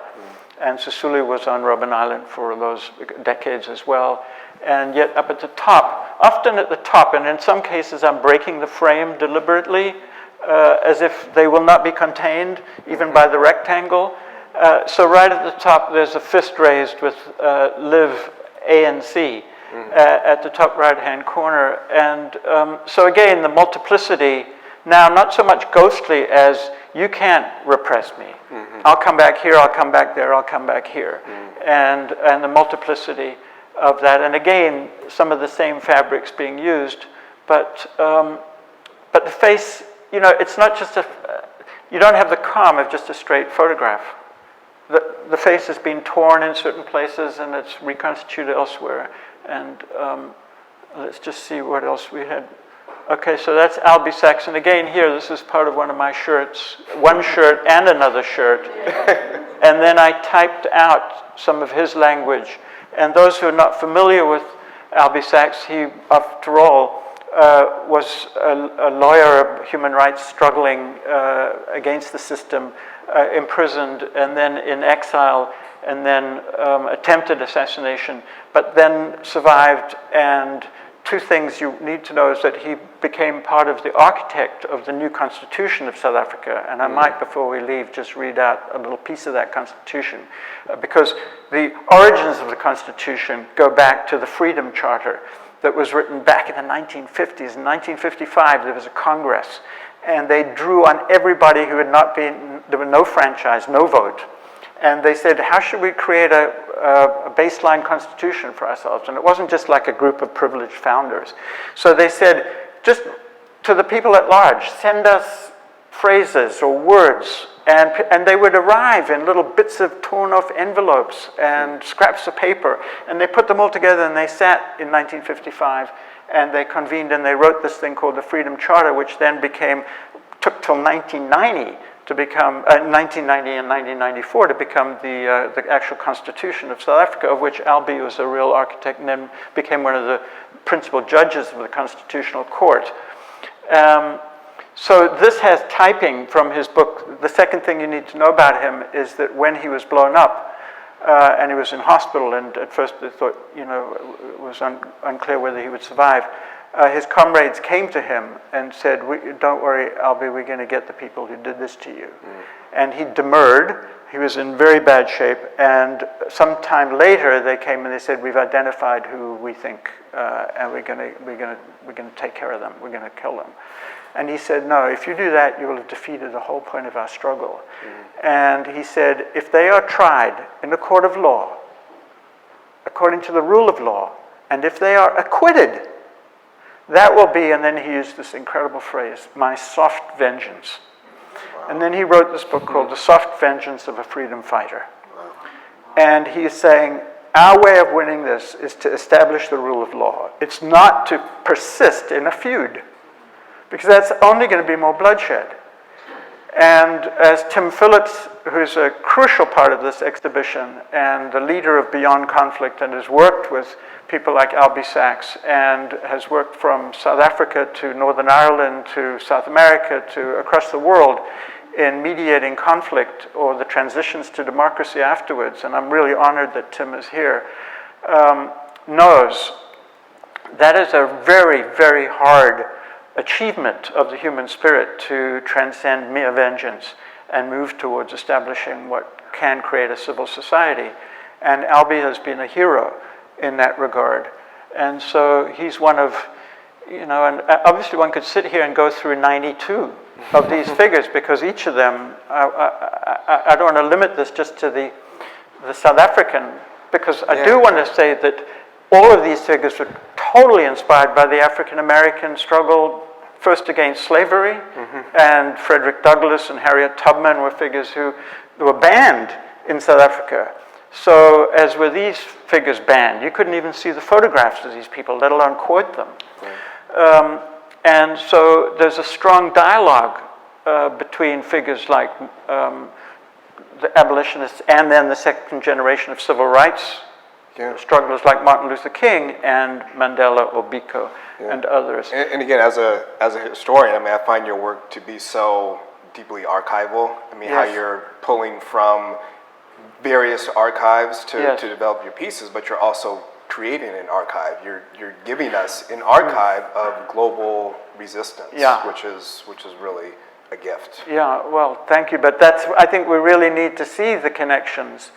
And Sisulu was on Robben Island for those decades as well. And yet up at the top, often at the top, and in some cases I'm breaking the frame deliberately, as if they will not be contained even by the rectangle. So right at the top there's a fist raised with Live ANC. At the top right-hand corner. And so again, the multiplicity, now not so much ghostly as you can't repress me. I'll come back here, I'll come back there, I'll come back here. And the multiplicity of that. And again, some of the same fabrics being used, but the face, it's not just you don't have the calm of just a straight photograph. The face has been torn in certain places and it's reconstituted elsewhere. And let's just see what else we had. Okay, so that's Albie Sachs. And again here, this is part of one of my shirts. One shirt and another shirt. And then I typed out some of his language. And those who are not familiar with Albie Sachs, he, after all, was a lawyer, a human rights struggling against the system, imprisoned and then in exile, and then attempted assassination, but then survived and two things you need to know is that he became part of the architect of the new constitution of South Africa. And I might, before we leave, just read out a little piece of that constitution. Because the origins of the constitution go back to the Freedom Charter that was written back in the 1950s. In 1955, there was a Congress. And they drew on everybody who had not been, there were no franchise, no vote. And they said, how should we create a baseline constitution for ourselves? And it wasn't just like a group of privileged founders. So they said, just to the people at large, send us phrases or words. And they would arrive in little bits of torn off envelopes and scraps of paper. And they put them all together and they sat in 1955 and they convened and they wrote this thing called the Freedom Charter, which then took till 1990 to become, 1990 and 1994 to become the actual constitution of South Africa, of which Albie was a real architect and then became one of the principal judges of the Constitutional Court. So this has typing from his book. The second thing you need to know about him is that when he was blown up, and he was in hospital, and at first they thought, it was unclear whether he would survive. His comrades came to him and said, don't worry, Albie, we're going to get the people who did this to you. And he demurred. He was in very bad shape. And sometime later, they came and they said, we've identified who we think, and we're going to take care of them. We're going to kill them. And he said, no, if you do that, you will have defeated the whole point of our struggle. And he said, if they are tried in a court of law, according to the rule of law, and if they are acquitted, that will be, and then he used this incredible phrase, my soft vengeance. Wow. And then he wrote this book called The Soft Vengeance of a Freedom Fighter. Wow. And he's saying, our way of winning this is to establish the rule of law. It's not to persist in a feud, because that's only going to be more bloodshed. And as Tim Phillips, who's a crucial part of this exhibition and the leader of Beyond Conflict and has worked with people like Albie Sachs and has worked from South Africa to Northern Ireland to South America to across the world in mediating conflict or the transitions to democracy afterwards, and I'm really honored that Tim is here, knows that is a very, very hard achievement of the human spirit to transcend mere vengeance and move towards establishing what can create a civil society. And Albie has been a hero in that regard. And so he's one of, and obviously one could sit here and go through 92 of these figures, because each of them, I don't want to limit this just to the South African, because I do want to say that all of these figures were totally inspired by the African American struggle, first against slavery, and Frederick Douglass and Harriet Tubman were figures who were banned in South Africa. So as were these figures banned, you couldn't even see the photographs of these people, let alone quote them. And so there's a strong dialogue between figures like the abolitionists and then the second generation of civil rights strugglers like Martin Luther King and Mandela or Biko and others. And again, as a historian, I find your work to be so deeply archival. How you're pulling from various archives to develop your pieces, but you're also creating an archive. You're giving us an archive of global resistance, which is really a gift. Yeah, well, thank you. But I think we really need to see the connections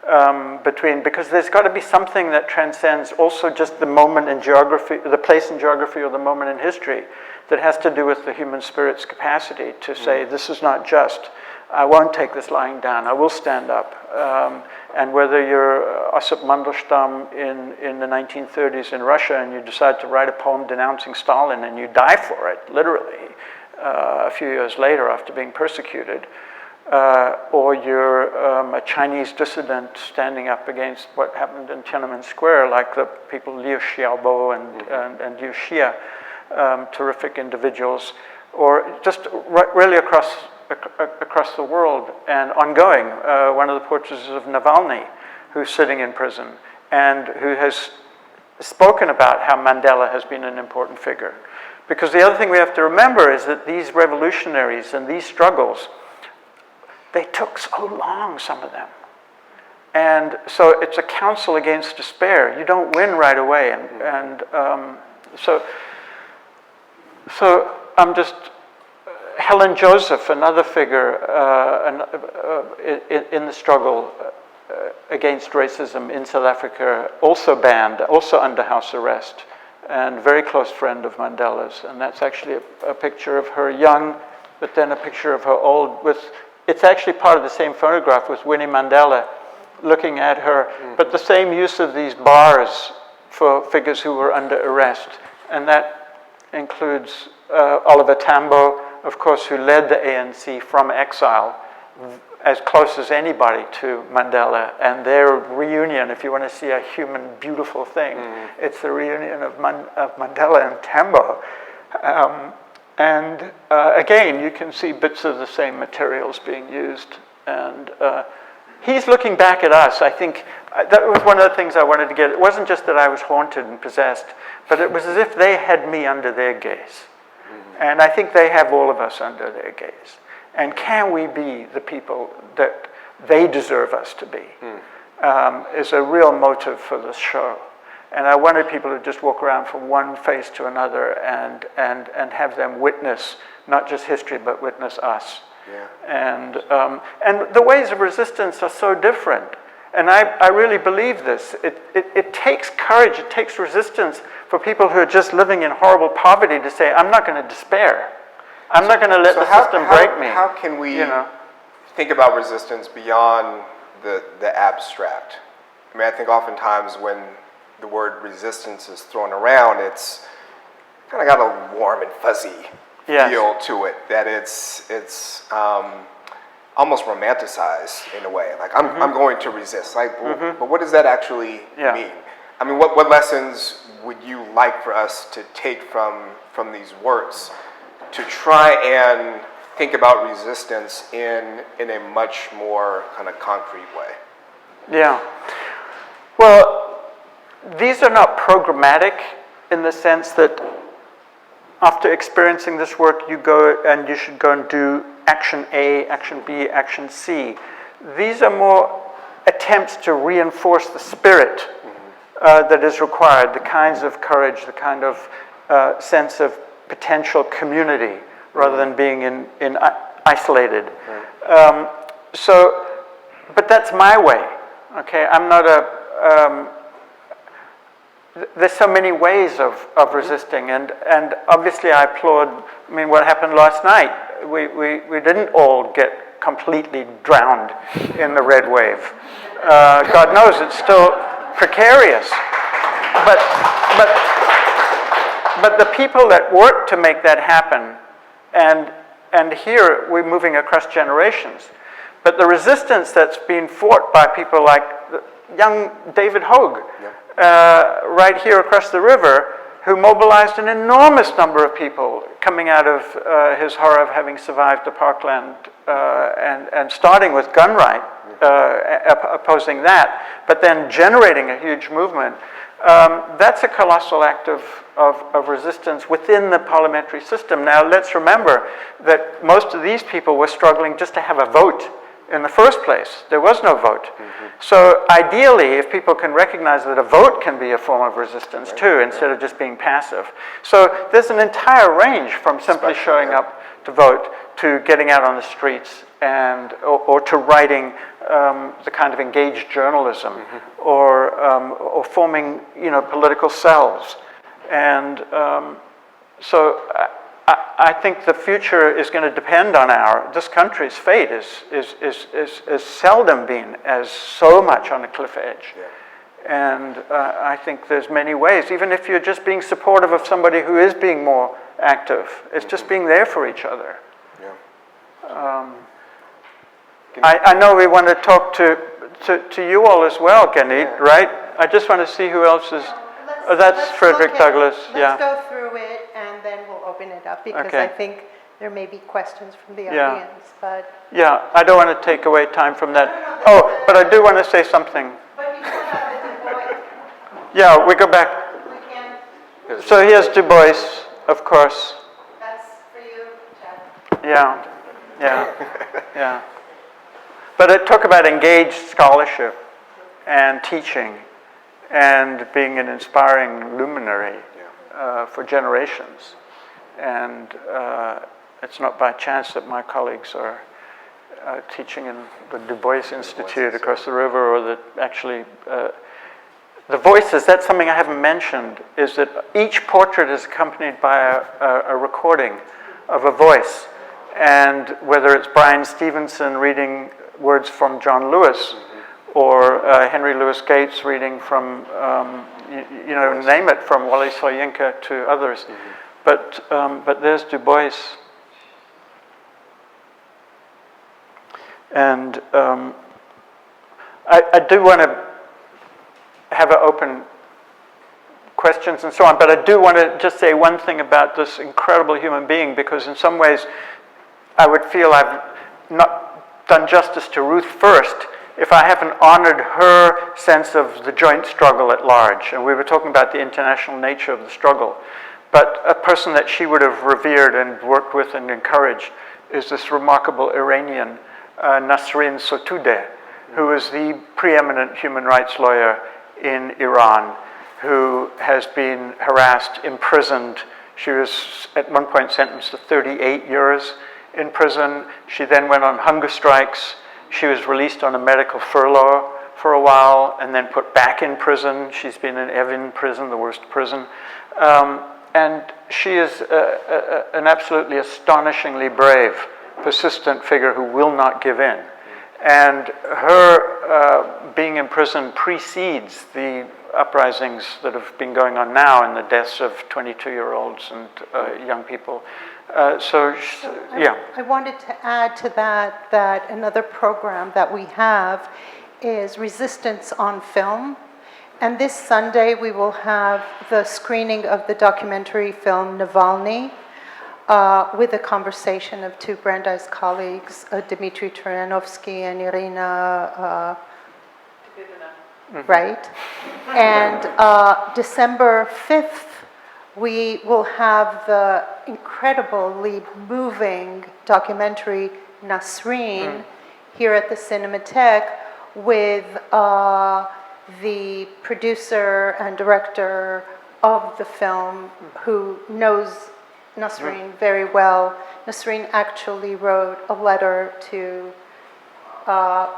because there's got to be something that transcends also just the moment in geography, the place in geography or the moment in history, that has to do with the human spirit's capacity to say, this is not just, I won't take this lying down, I will stand up. And whether you're Osip Mandelstam in the 1930s in Russia and you decide to write a poem denouncing Stalin and you die for it, literally, a few years later after being persecuted, or you're a Chinese dissident standing up against what happened in Tiananmen Square, like the people Liu Xiaobo and Liu Xia, terrific individuals, or just really across the world and ongoing. One of the portraits of Navalny, who's sitting in prison and who has spoken about how Mandela has been an important figure. Because the other thing we have to remember is that these revolutionaries and these struggles, they took so long, some of them. And so it's a counsel against despair. You don't win right away. And So I'm just, Helen Joseph, another figure in the struggle against racism in South Africa, also banned, also under house arrest, and very close friend of Mandela's. And that's actually a picture of her young, but then a picture of her old with, it's actually part of the same photograph with Winnie Mandela looking at her, but the same use of these bars for figures who were under arrest. And that includes Oliver Tambo, of course, who led the ANC from exile, as close as anybody to Mandela. And their reunion, if you want to see a human, beautiful thing, it's the reunion of Mandela and Tambo. Again, you can see bits of the same materials being used. And he's looking back at us. I think that was one of the things I wanted to get. It wasn't just that I was haunted and possessed, but it was as if they had me under their gaze. And I think they have all of us under their gaze. And can we be the people that they deserve us to be? Is a real motive for this show. And I wanted people to just walk around from one face to another and have them witness not just history, but witness us. Yeah. And the ways of resistance are so different. And I really believe this. It takes courage, it takes resistance for people who are just living in horrible poverty to say, I'm not going to despair. I'm not going to let the system break me. How can we think about resistance beyond the abstract? I mean, I think oftentimes when the word resistance is thrown around, it's kind of got a warm and fuzzy feel to it, that it's almost romanticized in a way. Like, I'm going to resist. Like, but what does that actually mean? I mean, what lessons would you like for us to take from these words to try and think about resistance in a much more kind of concrete way? Yeah. Well, these are not programmatic in the sense that after experiencing this work, you go and you should go and do action A, action B, action C. These are more attempts to reinforce the spirit that is required, the kinds of courage, the kind of sense of potential community rather than being in isolated. But that's my way, okay? I'm not there's so many ways of resisting, and obviously I applaud, I mean, what happened last night, we didn't all get completely drowned in the red wave. God knows it's still precarious. But the people that work to make that happen, and here we're moving across generations, but the resistance that's being fought by people like young David Hogue, right here across the river, who mobilized an enormous number of people coming out of his horror of having survived the Parkland, and starting with gun right, opposing that, but then generating a huge movement. That's a colossal act of resistance within the parliamentary system. Now, let's remember that most of these people were struggling just to have a vote in the first place. There was no vote. So ideally, if people can recognize that a vote can be a form of resistance too, instead of just being passive. So there's an entire range from simply showing up to vote to getting out on the streets and or to writing the kind of engaged journalism or forming, political cells. And so I think the future is going to depend on this country's fate is seldom been as so much on a cliff edge. And I think there's many ways, even if you're just being supportive of somebody who is being more active, it's just being there for each other. I know we want to talk to you all as well, Ganit, right? I just want to see who else is. That's Frederick Douglass. Let's go through it and then we'll open it up because I think there may be questions from the audience. But I don't want to take away time from that. Oh, but I do want to say something. But you still have the Du Bois. Yeah, we go back. We can. So here's Du Bois, of course. That's for you, Chad. Yeah. But it talk about engaged scholarship and teaching and being an inspiring luminary. for generations. And it's not by chance that my colleagues are teaching in the Du Bois Institute across the river, or that actually the voices, that's something I haven't mentioned, is that each portrait is accompanied by a recording of a voice. And whether it's Brian Stevenson reading words from John Lewis, or Henry Louis Gates reading from, name it, from Wally Soyinka to others. But there's Du Bois. And I do want to have an open questions and so on, but I do want to just say one thing about this incredible human being, because in some ways I would feel I've not done justice to Ruth first if I haven't honored her sense of the joint struggle at large. And we were talking about the international nature of the struggle. But a person that she would have revered and worked with and encouraged is this remarkable Iranian, Nasrin Sotoudeh, who is the preeminent human rights lawyer in Iran, who has been harassed, imprisoned. She was at one point sentenced to 38 years in prison. She then went on hunger strikes. She was released on a medical furlough for a while and then put back in prison. She's been in Evin prison, the worst prison. And she is an absolutely astonishingly brave, persistent figure who will not give in. And her being in prison precedes the uprisings that have been going on now and the deaths of 22-year-olds and young people. I wanted to add to that another program that we have is Resistance on Film. And this Sunday we will have the screening of the documentary film Navalny with a conversation of two Brandeis colleagues, Dmitry Troyanovsky and Irina, right? And December 5th, we will have the incredibly moving documentary Nasrin here at the Cinematheque with the producer and director of the film who knows Nasrin very well. Nasrin actually wrote a letter to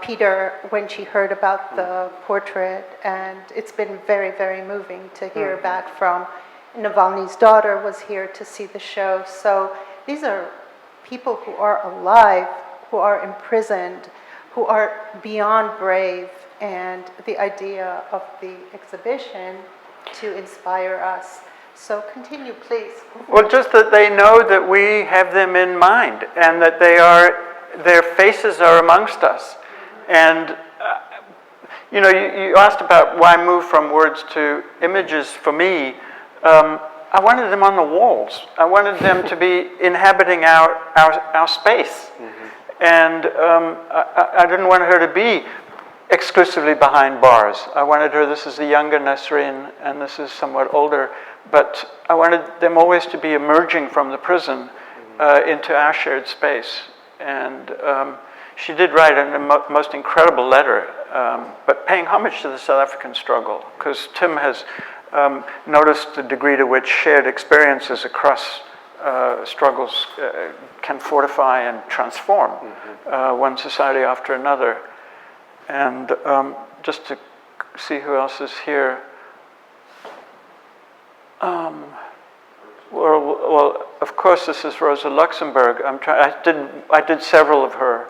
Peter when she heard about the portrait, and it's been very, very moving to hear back from. Navalny's daughter was here to see the show. So these are people who are alive, who are imprisoned, who are beyond brave, and the idea of the exhibition to inspire us. So continue, please. Well, just that they know that we have them in mind and that their faces are amongst us. And, you asked about why move from words to images. For me, I wanted them on the walls. I wanted them to be inhabiting our space. And I didn't want her to be exclusively behind bars. I wanted her, this is the younger Nasrin, and this is somewhat older, but I wanted them always to be emerging from the prison into our shared space. And she did write a most incredible letter, but paying homage to the South African struggle, because Tim has noticed the degree to which shared experiences across struggles can fortify and transform one society after another. And just to see who else is here. Well, of course, this is Rosa Luxemburg. I did several of her,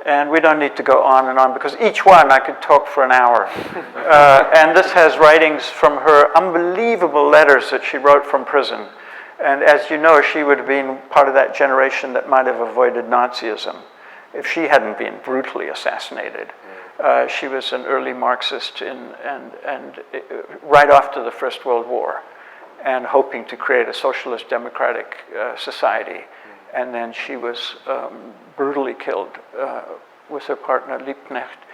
and we don't need to go on and on because each one I could talk for an hour. And this has writings from her unbelievable letters that she wrote from prison. And as you know, she would have been part of that generation that might have avoided Nazism if she hadn't been brutally assassinated. She was an early Marxist and right after the First World War, and hoping to create a socialist democratic society. And then she was brutally killed with her partner Liebknecht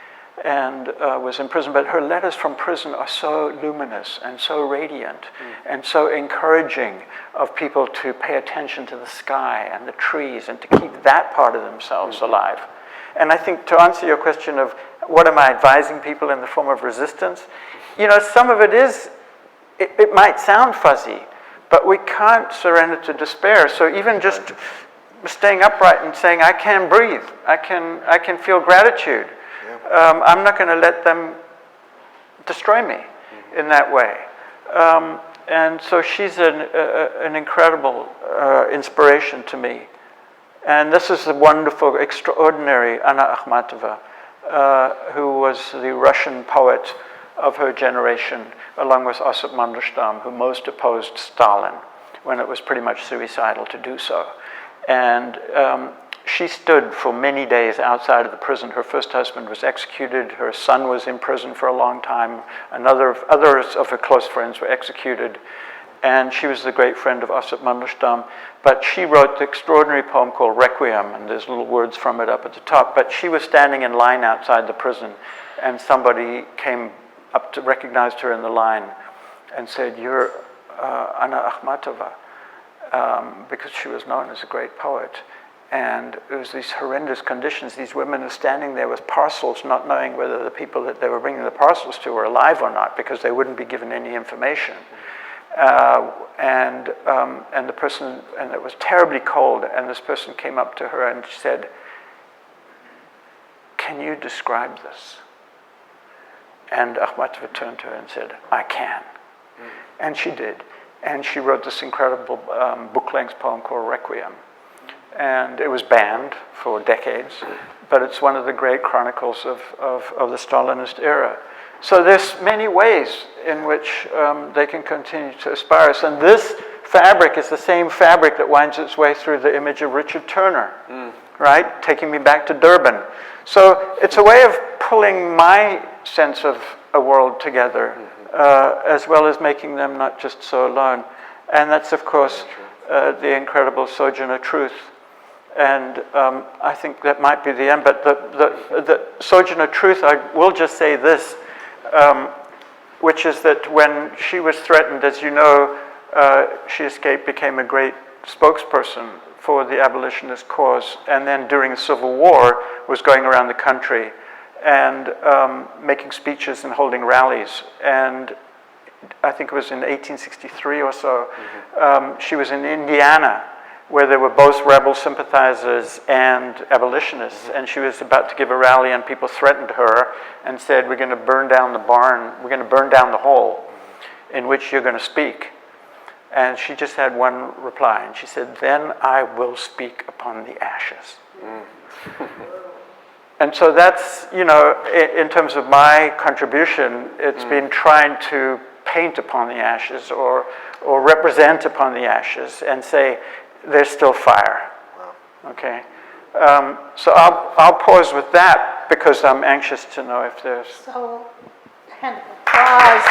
and was in prison. But her letters from prison are so luminous and so radiant and so encouraging of people to pay attention to the sky and the trees and to keep that part of themselves alive. And I think to answer your question of what am I advising people in the form of resistance, some of it is, it might sound fuzzy, but we can't surrender to despair. So even just staying upright and saying, I can breathe, I can feel gratitude. I'm not going to let them destroy me in that way. And so she's an incredible inspiration to me. And this is the wonderful, extraordinary Anna Akhmatova, who was the Russian poet of her generation, along with Osip Mandelstam, who most opposed Stalin when it was pretty much suicidal to do so. And she stood for many days outside of the prison. Her first husband was executed. Her son was in prison for a long time. Others of her close friends were executed. And she was the great friend of Osip Mandelstam. But she wrote the extraordinary poem called Requiem, and there's little words from it up at the top. But she was standing in line outside the prison, and somebody came up to recognize her in the line and said, "You're Anna Akhmatova," because she was known as a great poet. And it was these horrendous conditions. These women are standing there with parcels, not knowing whether the people that they were bringing the parcels to were alive or not, because they wouldn't be given any information. And the person, and it was terribly cold, and this person came up to her and said, "Can you describe this?" And Akhmatova turned to her and said, "I can." And she did. And she wrote this incredible book-length poem called Requiem. And it was banned for decades, but it's one of the great chronicles of the Stalinist era. So there's many ways in which they can continue to inspire us. And this fabric is the same fabric that winds its way through the image of Richard Turner, right? Taking me back to Durban. So it's a way of pulling my sense of a world together, as well as making them not just so alone. And that's, of course, the incredible Sojourner Truth. And I think that might be the end. But the Sojourner Truth, I will just say this, which is that when she was threatened, as you know, she escaped, became a great spokesperson for the abolitionist cause, and then during the Civil War was going around the country and making speeches and holding rallies. And I think it was in 1863 or so, she was in Indiana, where there were both rebel sympathizers and abolitionists, and she was about to give a rally, and people threatened her and said, "We're going to burn down the barn, we're going to burn down the hole in which you're going to speak." And she just had one reply, and she said, "Then I will speak upon the ashes." And so that's, you know, in terms of my contribution, it's been trying to paint upon the ashes or represent upon the ashes and say, there's still fire. Wow. Okay? So I'll pause with that because I'm anxious to know if there's... So, hand of applause.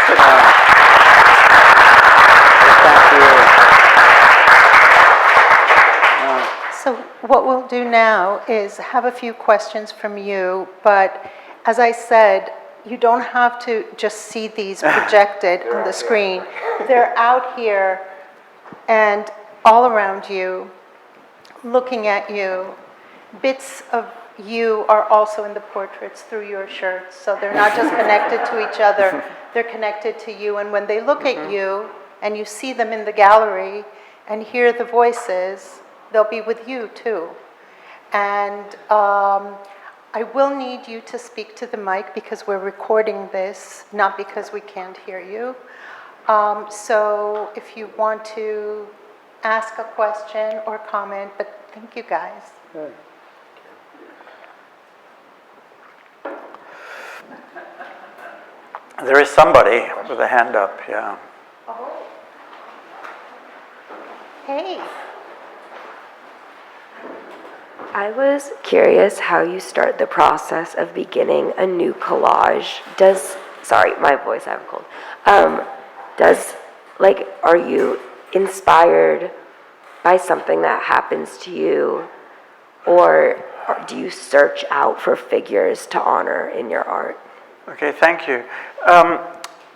So what we'll do now is have a few questions from you, but as I said, you don't have to just see these projected on the screen. They're out here and all around you, looking at you. Bits of you are also in the portraits through your shirts, so they're not just connected to each other, they're connected to you. And when they look at you and you see them in the gallery and hear the voices, they'll be with you too. And I will need you to speak to the mic because we're recording this, not because we can't hear you. So if you want to ask a question or comment, but thank you guys. Good. There is somebody with a hand up, yeah. Oh. Hey. I was curious how you start the process of beginning a new collage. Sorry, my voice, I have a cold. Are you inspired by something that happens to you, or do you search out for figures to honor in your art? Okay, thank you.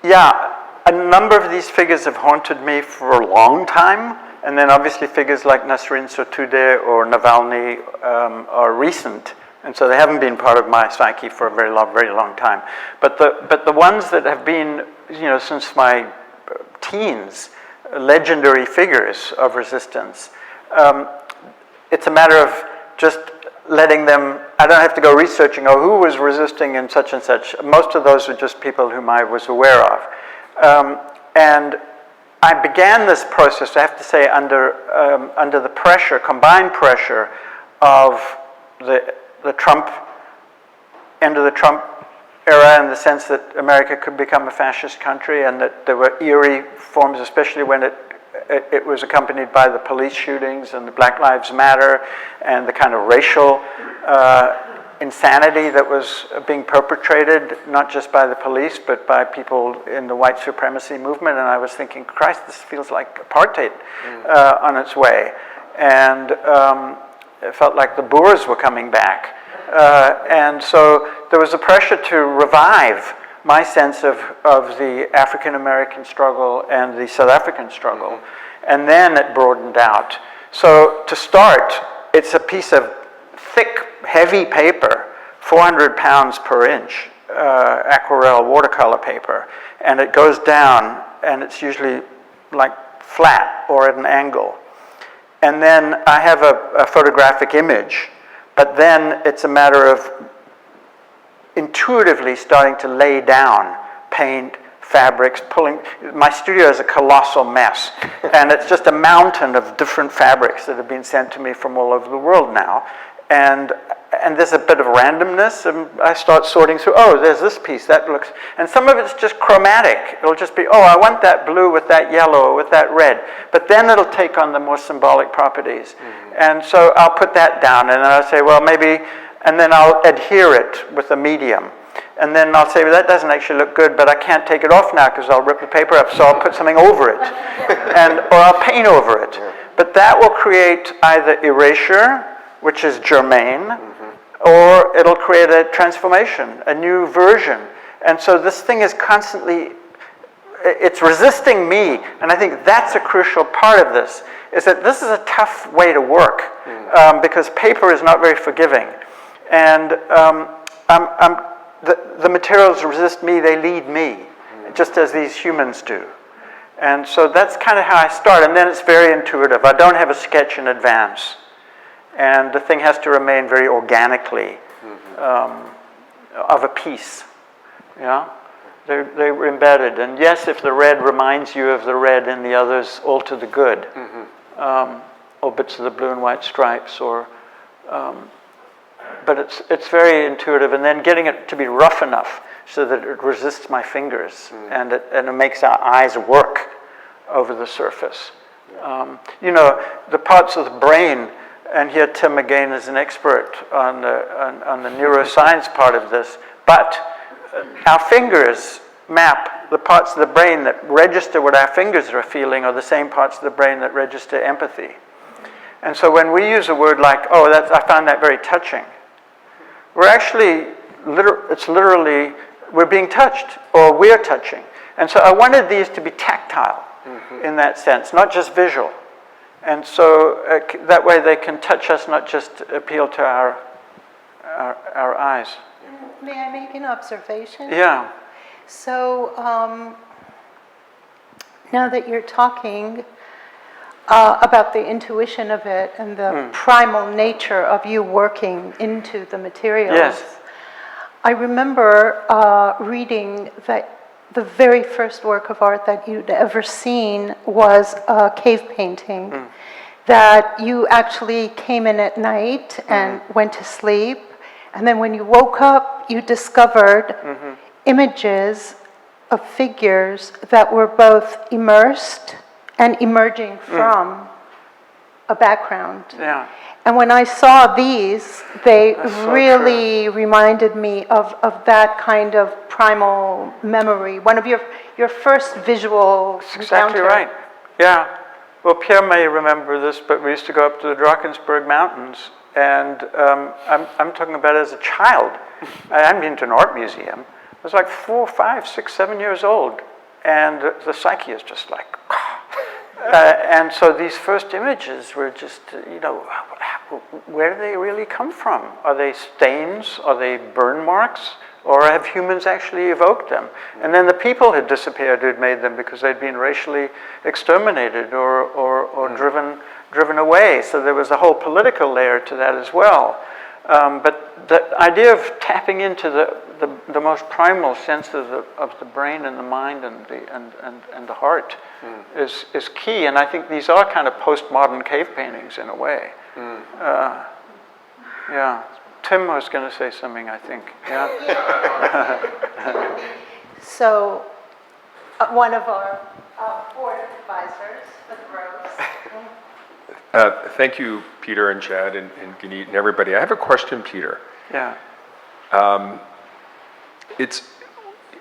Yeah, a number of these figures have haunted me for a long time, and then obviously figures like Nasrin Sotoudeh or Navalny are recent, and so they haven't been part of my psyche for a very long time. But the ones that have been, you know, since my teens, legendary figures of resistance. It's a matter of just letting them, I don't have to go researching, oh, who was resisting in such and such. Most of those are just people whom I was aware of. And I began this process, I have to say, under the pressure, combined pressure of the Trump, end of the Trump era, in the sense that America could become a fascist country, and that there were eerie forms, especially when it was accompanied by the police shootings and the Black Lives Matter and the kind of racial insanity that was being perpetrated, not just by the police, but by people in the white supremacy movement. And I was thinking, Christ, this feels like apartheid on its way. And it felt like the Boers were coming back. And so there was a pressure to revive my sense of the African-American struggle and the South African struggle. And then it broadened out. So to start, it's a piece of thick, heavy paper, 400 pounds per inch, aquarelle watercolor paper. And it goes down, and it's usually like flat or at an angle. And then I have a photographic image, but then it's a matter of intuitively starting to lay down paint, fabrics, pulling. My studio is a colossal mess, and it's just a mountain of different fabrics that have been sent to me from all over the world now. And there's a bit of randomness, and I start sorting through, oh, there's this piece, that looks, and some of it's just chromatic. It'll just be, oh, I want that blue with that yellow or with that red. But then it'll take on the more symbolic properties. And so I'll put that down, and then I'll say, well, maybe, and then I'll adhere it with a medium. And then I'll say, well, that doesn't actually look good, but I can't take it off now because I'll rip the paper up, so I'll put something over it. Or I'll paint over it. But that will create either erasure, which is germane, or it'll create a transformation, a new version. And so this thing is constantly, it's resisting me, and I think that's a crucial part of this, is that this is a tough way to work, because paper is not very forgiving. And the materials resist me, they lead me, just as these humans do. And so that's kind of how I start, and then it's very intuitive. I don't have a sketch in advance. And the thing has to remain very organically of a piece. Yeah, they're embedded. And yes, if the red reminds you of the red in the others, all to the good, or bits of the blue and white stripes, or. But it's very intuitive, and then getting it to be rough enough so that it resists my fingers, and it makes our eyes work over the surface. You know, the parts of the brain. And here Tim again is an expert on the neuroscience part of this. But our fingers map the parts of the brain that register what our fingers are feeling, are the same parts of the brain that register empathy. And so when we use a word like, oh, I found that very touching, we're actually, it's literally, we're being touched, or we're touching. And so I wanted these to be tactile in that sense, not just visual. And so that way they can touch us, not just appeal to our eyes. May I make an observation? Yeah. So now that you're talking about the intuition of it and the primal nature of you working into the materials, yes. I remember reading that the very first work of art that you'd ever seen was a cave painting, that you actually came in at night and went to sleep, and then when you woke up, you discovered images of figures that were both immersed and emerging from a background. Yeah. And when I saw these, they That's really reminded me of that kind of primal memory. One of your first visual That's exactly right. Yeah. Well, Pierre may remember this, but we used to go up to the Drakensberg Mountains, and I'm talking about as a child. I hadn't been to an art museum. I was like 4, 5, 6, 7 years old, and the psyche is just like, and so these first images were just, you know, where do they really come from? Are they stains? Are they burn marks? Or have humans actually evoked them? And then the people had disappeared who'd made them because they'd been racially exterminated or driven away. So there was a whole political layer to that as well. But the idea of tapping into the most primal sense of the brain and the mind and the heart is key. And I think these are kind of postmodern cave paintings in a way. Yeah. Tim was going to say something, I think. Yeah. So, one of our board advisors for the Rose. Thank you, Peter and Chad and Ganit and everybody. I have a question, Peter. Yeah. It's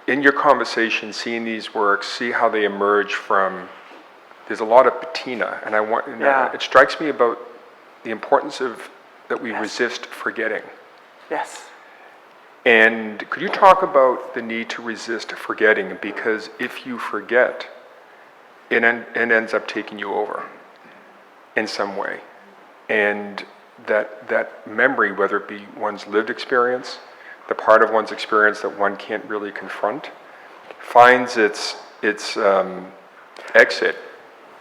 in your conversation, seeing these works, see how they emerge from. There's a lot of patina, and it strikes me about the importance of that we resist forgetting. Yes. And could you talk about the need to resist forgetting? Because if you forget, it ends up taking you over in some way. And that memory, whether it be one's lived experience, the part of one's experience that one can't really confront, finds its exit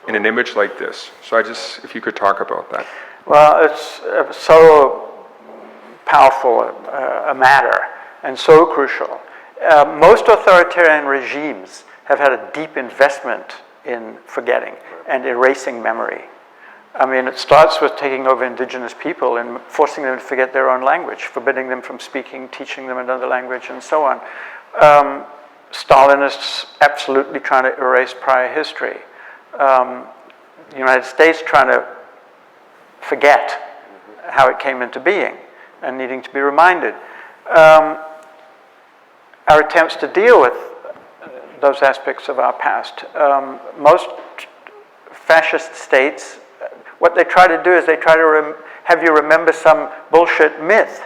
in an image like this. So if you could talk about that. Well, it's so powerful a matter and so crucial. Most authoritarian regimes have had a deep investment in forgetting and erasing memory. I mean, it starts with taking over indigenous people and forcing them to forget their own language, forbidding them from speaking, teaching them another language, and so on. Stalinists absolutely trying to erase prior history. The United States trying to forget how it came into being and needing to be reminded. Our attempts to deal with those aspects of our past. Most fascist states, what they try to do is they try to have you remember some bullshit myth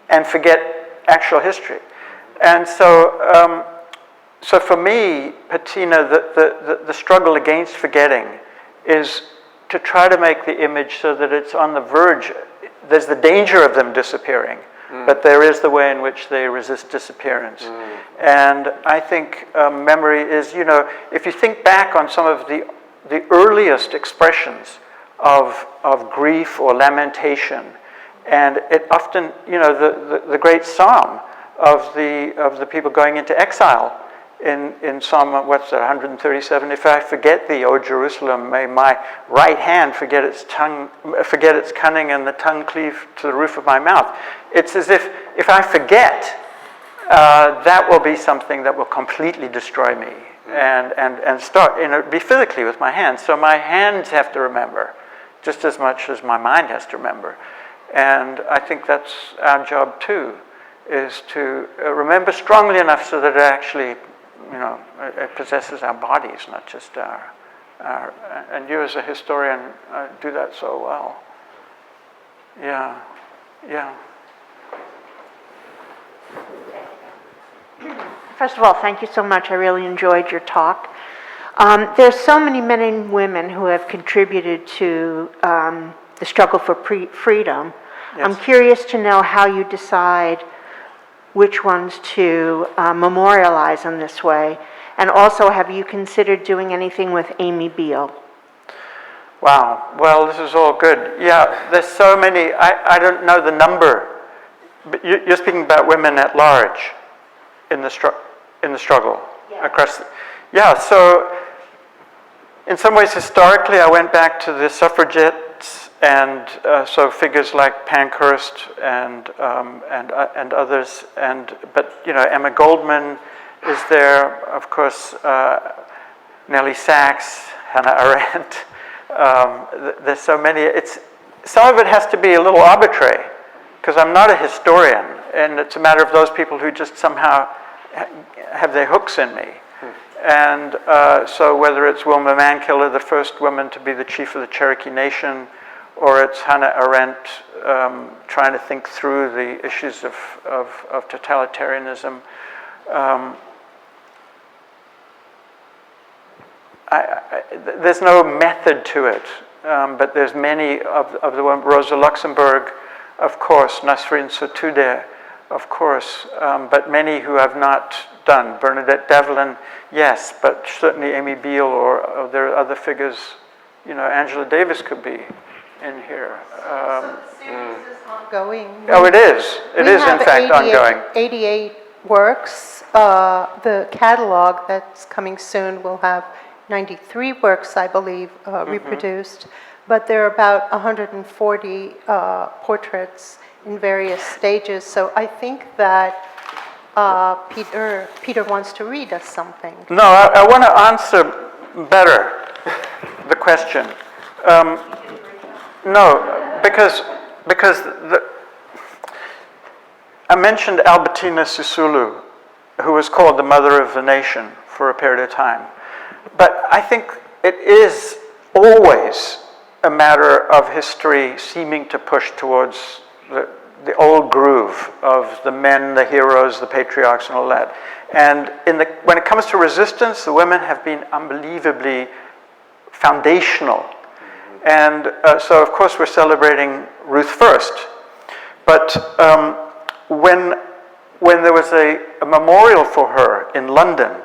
and forget actual history. And so, so for me, patina, the struggle against forgetting is to try to make the image so that it's on the verge. There's the danger of them disappearing, but there is the way in which they resist disappearance. And I think memory is, if you think back on some of the earliest expressions of grief or lamentation, and it often, the great psalm of the people going into exile in Psalm, 137, if I forget thee, O Jerusalem, may my right hand forget its cunning, and the tongue cleave to the roof of my mouth. It's as if I forget, that will be something that will completely destroy me and start, be physically with my hands. So my hands have to remember just as much as my mind has to remember. And I think that's our job too, is to remember strongly enough so that it actually, it possesses our bodies, not just our and you as a historian do that so well. Yeah. First of all, thank you so much. I really enjoyed your talk. There's so many men and women who have contributed to the struggle for freedom. Yes. I'm curious to know how you decide which ones to memorialize in this way. And also, have you considered doing anything with Amy Beale? Wow. Well, this is all good. Yeah, there's so many. I don't know the number, but you're speaking about women at large in the struggle across. Yeah. So, in some ways, historically, I went back to the suffragettes, and so figures like Pankhurst and others. But Emma Goldman is there, of course. Nellie Sachs, Hannah Arendt. There's so many. Some of it has to be a little arbitrary, because I'm not a historian, and it's a matter of those people who just somehow have their hooks in me. And so whether it's Wilma Mankiller, the first woman to be the chief of the Cherokee Nation, or it's Hannah Arendt trying to think through the issues of totalitarianism. There's no method to it, but there's many of the one. Rosa Luxemburg, of course, Nasrin Sotoudeh, of course, but many who have not done. Bernadette Devlin, yes, but certainly Amy Beale or there are other figures. You know, Angela Davis could be in here. So the series is ongoing. Oh, it is. It is, in fact, ongoing. 88 works. The catalog that's coming soon will have 93 works, I believe, reproduced. But there are about 140 portraits in various stages. So I think that Peter wants to read us something. No, I want to answer better the question. No, because I mentioned Albertina Sisulu, who was called the mother of the nation for a period of time. But I think it is always a matter of history seeming to push towards the old groove of the men, the heroes, the patriarchs, and all that. And when it comes to resistance, the women have been unbelievably foundational. And so, of course, we're celebrating Ruth first. But when there was a memorial for her in London,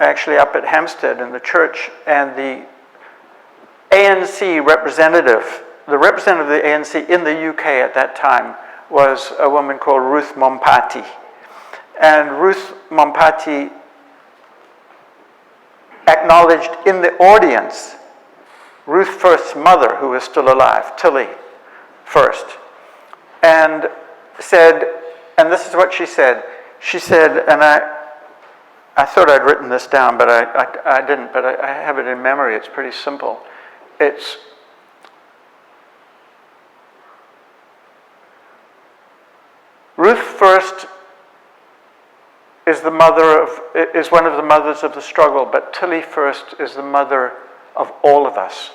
actually up at Hampstead in the church, and the ANC representative, the representative of the ANC in the UK at that time was a woman called Ruth Mompati. And Ruth Mompati acknowledged in the audience Ruth First's mother, who was still alive, Tilly First, and said, and this is what she said, and I thought I'd written this down, but I didn't, but I have it in memory. It's pretty simple. It's, Ruth First is one of the mothers of the struggle, but Tilly First is the mother of all of us.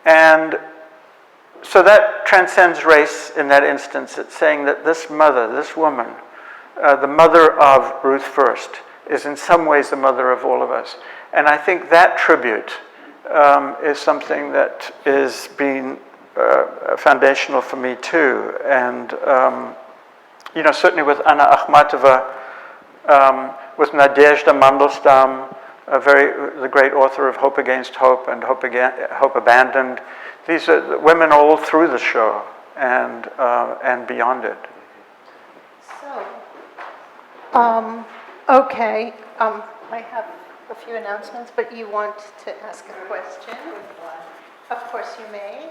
And so that transcends race in that instance. It's saying that this mother, this woman, the mother of Ruth First, is in some ways the mother of all of us. And I think that tribute is something that is being foundational for me too. And you know, certainly with Anna Akhmatova, with Nadezhda Mandelstam, the great author of Hope Against Hope and Hope Abandoned. These are the women all through the show and beyond it. So, okay, I have a few announcements, but you want to ask a question? Of course you may.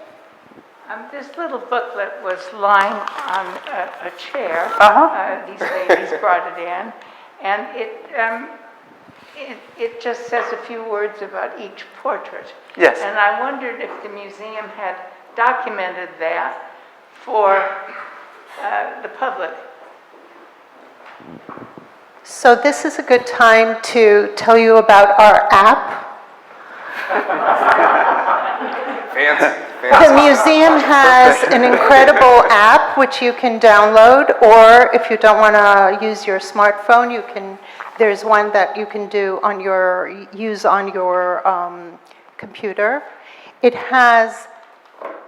This little booklet was lying on a chair. These ladies brought it in, and it just says a few words about each portrait. Yes. And I wondered if the museum had documented that for the public. So this is a good time to tell you about our app. Fancy. The museum has an incredible app which you can download, or if you don't want to use your smartphone, there's one that you can use on your computer. It has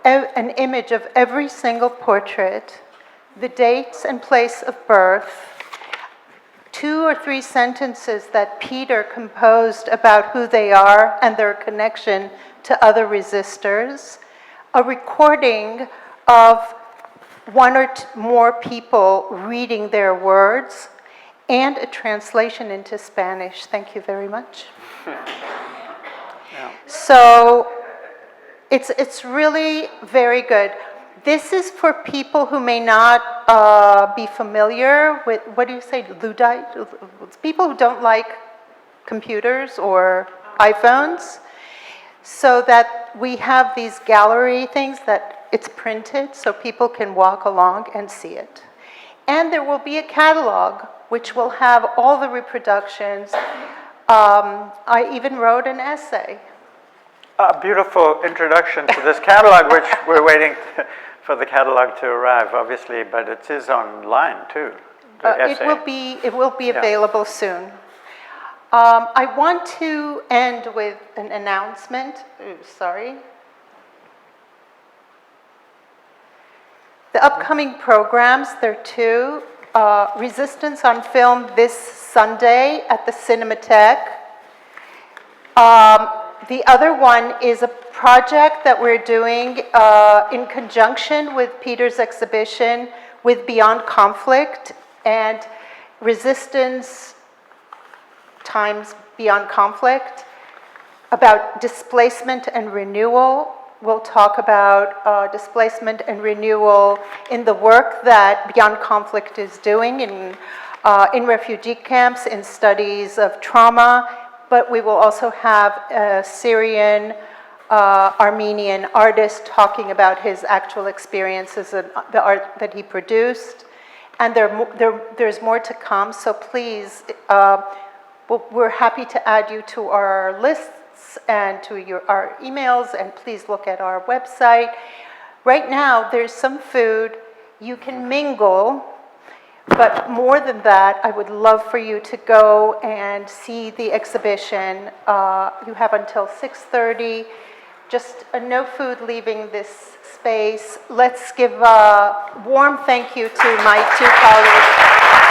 an image of every single portrait, the dates and place of birth, 2 or 3 sentences that Peter composed about who they are and their connection to other resistors, a recording of 1 or more people reading their words, and a translation into Spanish. Thank you very much. So it's really very good. This is for people who may not be familiar with, what do you say, Luddite? People who don't like computers or iPhones. So that we have these gallery things that it's printed so people can walk along and see it. And there will be a catalog which will have all the reproductions. I even wrote an essay. A beautiful introduction to this catalog, which we're waiting for the catalog to arrive, obviously, but it is online too. It will be available soon. I want to end with an announcement. Ooh, sorry. The upcoming programs, there are two. Resistance on Film this Sunday at the Cinematheque. The other one is a project that we're doing in conjunction with Peter's exhibition with Beyond Conflict and Resistance times Beyond Conflict about displacement and renewal. We'll talk about displacement and renewal in the work that Beyond Conflict is doing in refugee camps, in studies of trauma, but we will also have a Syrian Armenian artist talking about his actual experiences and the art that he produced. And there's more to come, so please, we're happy to add you to our lists and to our emails, and please look at our website. Right now, there's some food. You can mingle, but more than that, I would love for you to go and see the exhibition. You have until 6:30. Just no food leaving this space. Let's give a warm thank you to my two colleagues.